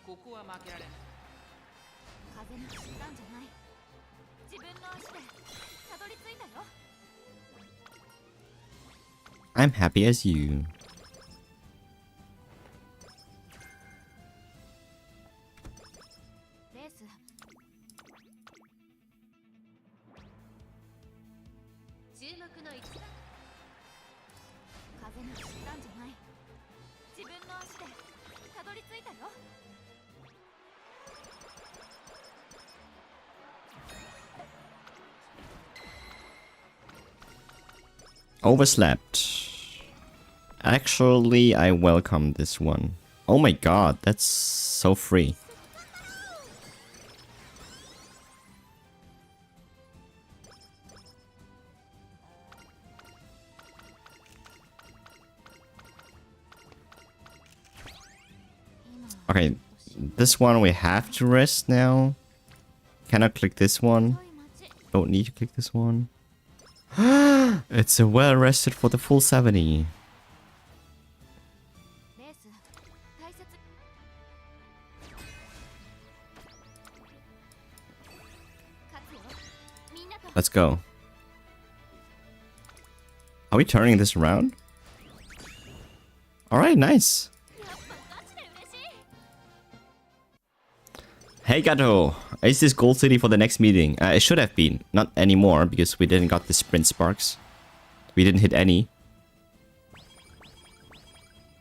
ここは負けられん。風に散ったんじゃない。自分の足でたどり着いたよ。 I'm happy as you. レース。注目の一番。風に散ったんじゃない。自分の足でたどり着いたよ。 Overslept. Actually, I welcome this one. Oh my god, that's so free. Okay, this one we have to rest now. Cannot click this one. Don't need to click this one. It's a well rested for the full 70. レース大切。勝つよ。みんなと。 Let's go. Are we turning this around? Alright, nice. やっぱガチで嬉しい。 Hey Gato, is this Gold City for the next meeting? It should have been. Not anymore because we didn't got the sprint sparks. We didn't hit any.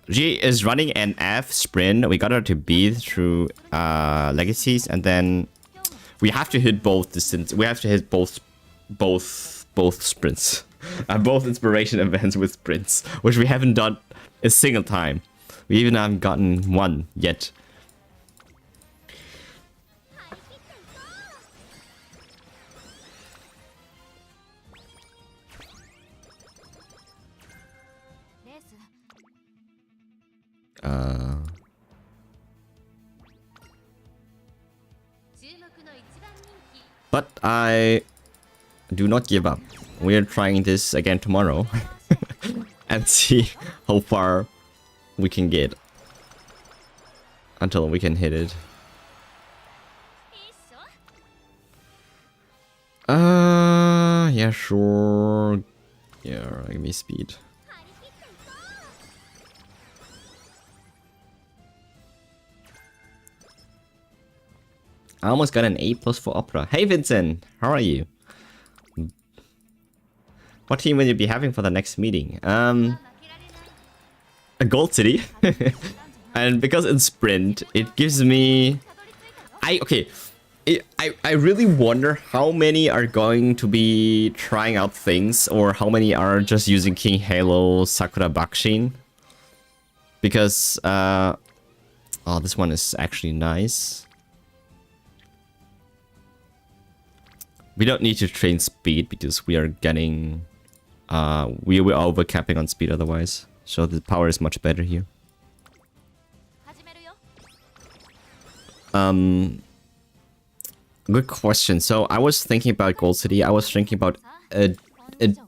She is running an F sprint. We got her to B through legacies, and then we have to hit both distance. We have to hit both sprints. Both inspiration events with sprints, which we haven't done a single time. We even haven't gotten one yet. But I do not give up. We are trying this again tomorrow and see how far we can get until we can hit it. Yeah, sure. Yeah, give me speed. I almost got an A+ for opera. Hey Vincent, how are you? What team will you be having for the next meeting? A Gold City. And because in sprint, it gives me... I really wonder how many are going to be trying out things, or how many are just using King Halo Sakura Bakushin. Because, oh, this one is actually nice. We don't need to train speed because we are getting... we were overcapping on speed otherwise. So the power is much better here. Good question. So I was thinking about Gold City. I was thinking about a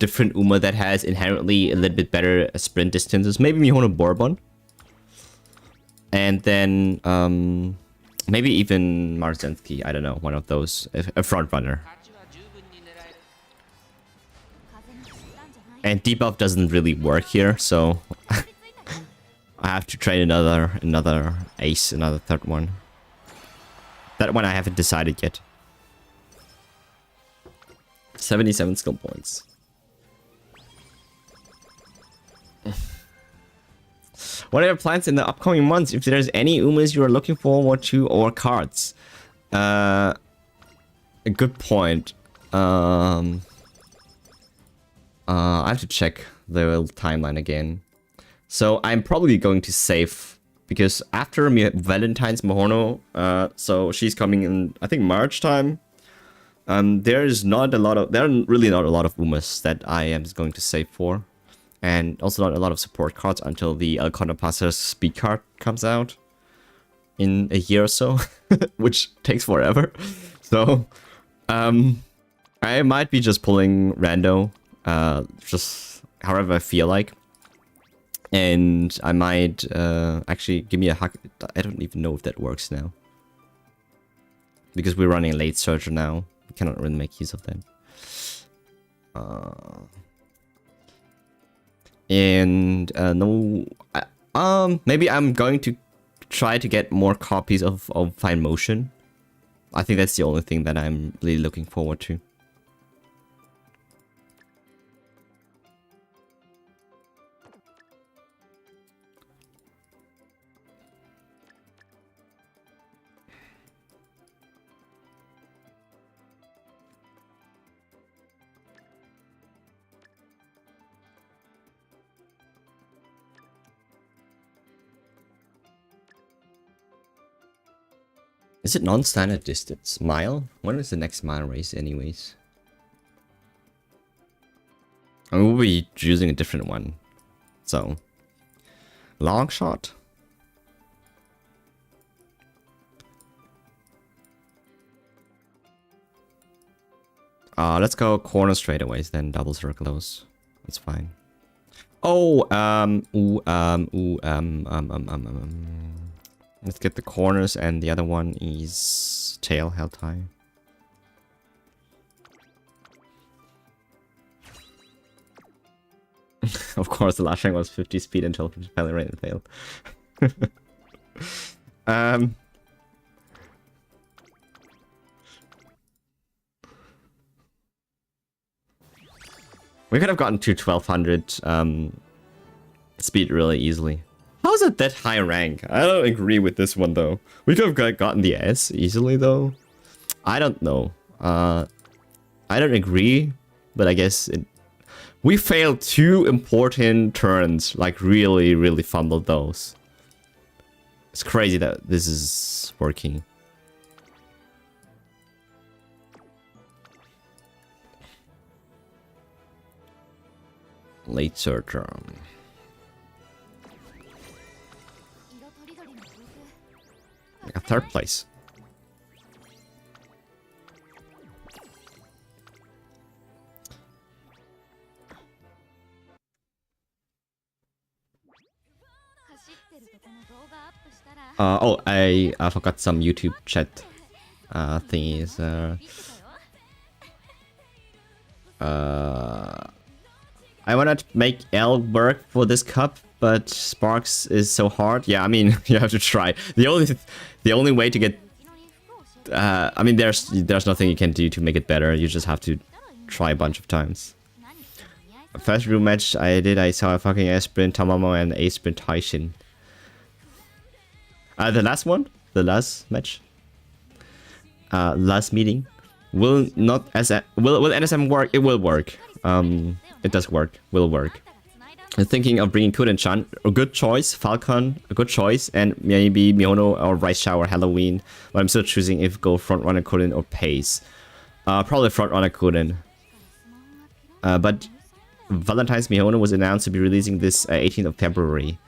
different Uma that has inherently a little bit better sprint distances. Maybe Mihono Bourbon. And then maybe even Marzensky. I don't know. One of those. A front runner. And debuff doesn't really work here, so I have to train another ace, another third one. That one I haven't decided yet. 77 skill points. What are your plans in the upcoming months? If there's any Umas you are looking forward to, or cards? A good point. I have to check the timeline again. So I'm probably going to save because after Valentine's Mihono, so she's coming in I think March time. There are really not a lot of Umas that I am going to save for, and also not a lot of support cards until the El Passer's speed card comes out in a year or so, which takes forever. So, I might be just pulling rando, just however I feel like. And I might actually give me a hack. I don't even know if that works now. Because we're running a late searcher now. We cannot really make use of that. Maybe I'm going to try to get more copies of Fine Motion. I think that's the only thing that I'm really looking forward to. Is it non-standard distance? Mile? When is the next mile race anyways? I mean, we'll be choosing a different one. So, long shot? Let's go corner straightaways, then double circle those. That's fine. Oh, let's get the corners, and the other one is tail held high. Of course, the last rank was 50 speed until failure rate and failed. We could have gotten to 1200 speed really easily. How is it that high rank? I don't agree with this one though. We could have gotten the S easily though. I don't know. I don't agree, but I guess we failed 2 important turns. Like really fumbled those. It's crazy that this is working. Late searcher. A 3rd place. Oh, I forgot some YouTube chat thingies. I wanna make L work for this cup, but Sparks is so hard. Yeah, I mean, you have to try. The only way to get I mean, there's nothing you can do to make it better. You just have to try a bunch of times. First room match I saw a fucking A-Sprint Tamamo and A-Sprint Taishin. The last one? The last match? Last meeting? Will NSM work? It will work. It does work. Will work. I'm thinking of bringing Kuden-chan. A good choice. Falcon, a good choice. And maybe Mihono or Rice Shower Halloween. But I'm still choosing if go frontrunner Kuden or Pace. Probably frontrunner Kuden. But Valentine's Mihono was announced to be releasing this 18th of February.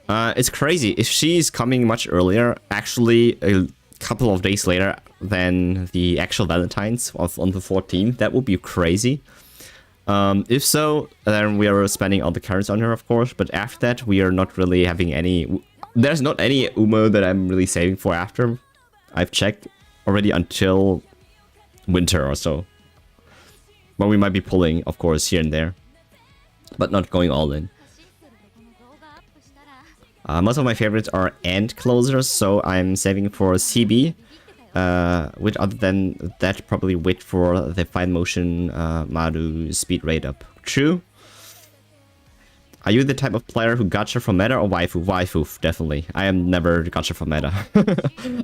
It's crazy. If she's coming much earlier, actually a couple of days later than the actual Valentine's on the 14th, that would be crazy. If so, then we are spending all the cards on her, of course. But after that, we are not really having any... There's not any Umo that I'm really saving for after. I've checked already until winter or so. But we might be pulling, of course, here and there. But not going all in. Most of my favorites are end closers, so I'm saving for CB. Which other than that, probably wait for the Fine Motion Maru speed rate up. True. Are you the type of player who gacha from meta or waifu? Waifu, definitely. I am never gacha from meta.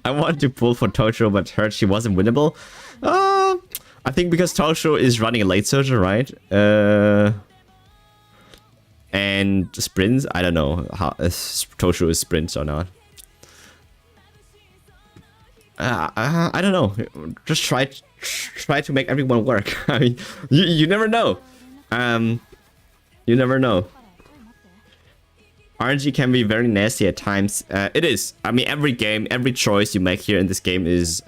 I wanted to pull for Toshiro, but heard she wasn't winnable. I think because Toshiro is running a late searcher, right? And sprints, I don't know how Toshu is sprints or not. I don't know. Just try to make everyone work. I mean, you never know. You never know. RNG can be very nasty at times. It is. I mean, every game, every choice you make here in this game is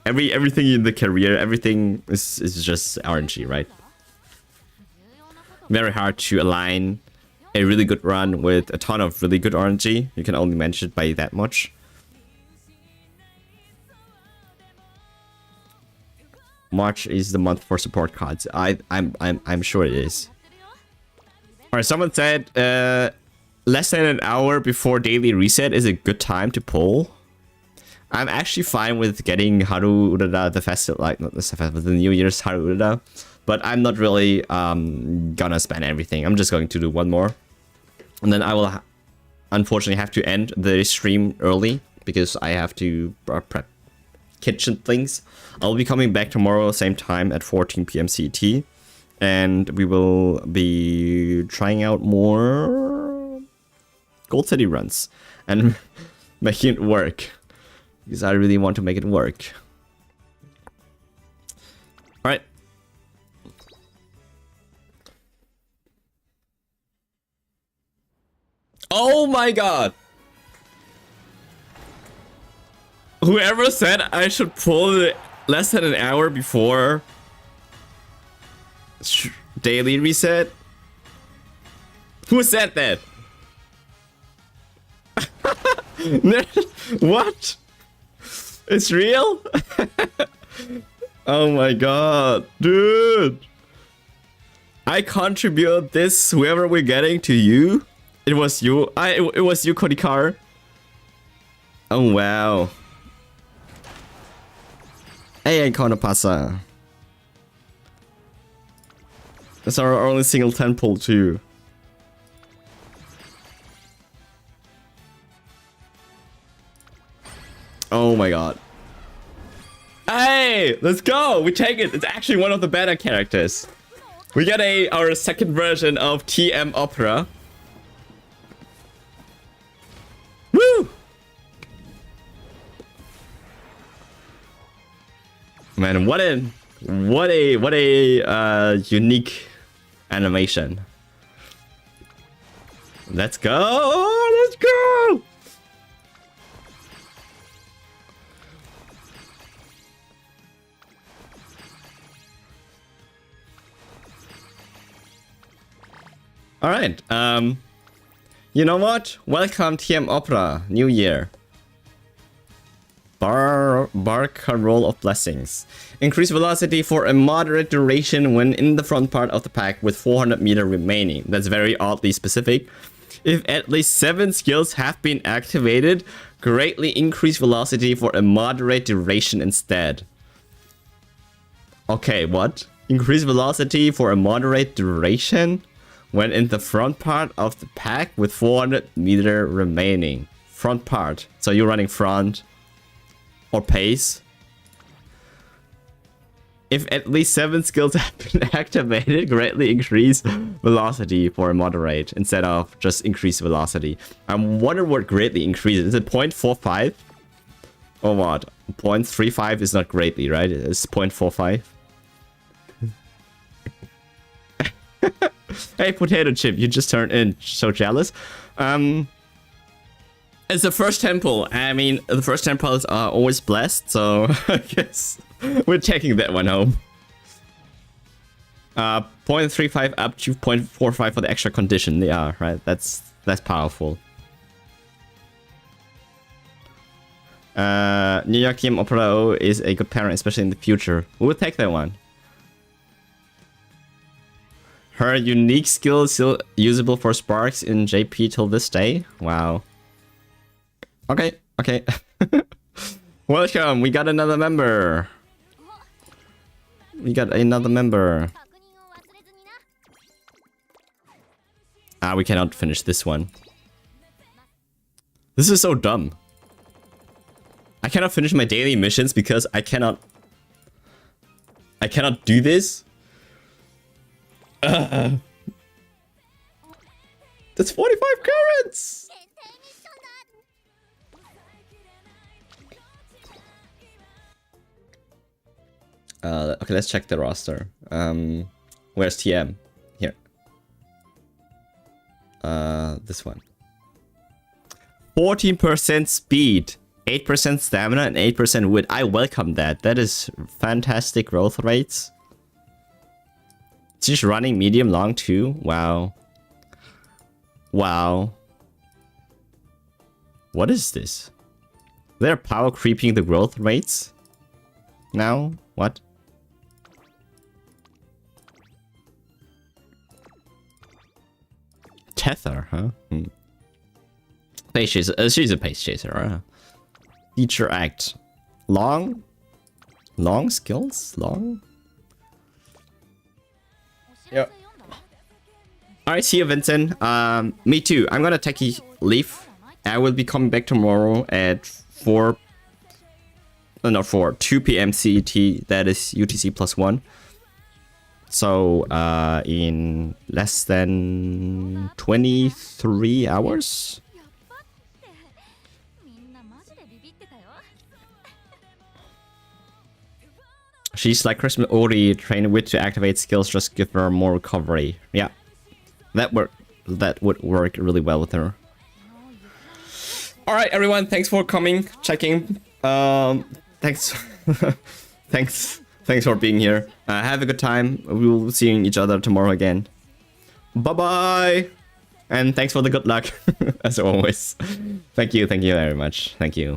everything in the career. Everything is just RNG, right? Very hard to align a really good run with a ton of really good RNG. You can only manage it by that much. March is the month for support cards. I'm sure it is. Alright, someone said less than an hour before daily reset is a good time to pull. I'm actually fine with getting Haru Urara, the festival, like not the festival, the New Year's Haru Urara, but I'm not really gonna spend everything. I'm just going to do one more, and then I will unfortunately have to end the stream early because I have to prep kitchen things. I'll be coming back tomorrow, same time at 14 p.m. CT, and we will be trying out more Gold City runs and making it work because I really want to make it work. All right. Oh my god! Whoever said I should pull it less than an hour before daily reset? Who said that? What? It's real? Oh my god, dude! I contribute this, whoever we're getting, to you. It was you. It was you, Kodikar. Oh wow. Hey, Icona Pasa. That's our only single 10 pull too. Oh my god. Hey, let's go. We take it. It's actually one of the better characters. We get our second version of TM Opera. Woo! Man, what a unique animation. Let's go! Let's go! All right. You know what? Welcome TM Opera, New Year. Barca Roll of Blessings. Increase velocity for a moderate duration when in the front part of the pack with 400 meter remaining. That's very oddly specific. If at least 7 skills have been activated, greatly increase velocity for a moderate duration instead. Okay, what? Increase velocity for a moderate duration when in the front part of the pack with 400 meter remaining. Front part. So you're running front or pace. If at least 7 skills have been activated, greatly increase velocity for a moderate instead of just increase velocity. I wonder what greatly increases. Is it 0.45? Or what? 0.35 is not greatly, right? It's 0.45. Hey, Potato Chip, you just turned in. So jealous. It's the first temple. I mean, the first temples are always blessed, so I guess we're taking that one home. 0.35 up to 0.45 for the extra condition. Yeah, right. That's powerful. New York Team Opera is a good parent, especially in the future. We will take that one. Her unique skill is still usable for Sparks in JP till this day. Wow. Okay, okay. Welcome, we got another member. We got another member. Ah, we cannot finish this one. This is so dumb. I cannot finish my daily missions because I cannot do this. That's 45 currents! Okay, let's check the roster. Where's TM? Here. This one. 14% speed, 8% stamina, and 8% wit. I welcome that. That is fantastic growth rates. She's running medium long too. Wow. Wow. What is this? They're power creeping the growth rates? Now? What? Tether, huh? Pace chaser. She's a pace chaser, huh? Feature act. Long? Long skills? Long? Yep. Alright, see you, Vincent. Me too. I'm gonna take a leave. I will be coming back tomorrow at 2 p.m. CET. That is UTC +1. So, in less than 23 hours? She's like Christmas Ori, train wit to activate skills, just give her more recovery. Yeah. That would work really well with her. Alright, everyone, thanks for coming, checking. Thanks. Thanks for being here. Have a good time. We will see each other tomorrow again. Bye-bye! And thanks for the good luck, as always. Thank you very much. Thank you.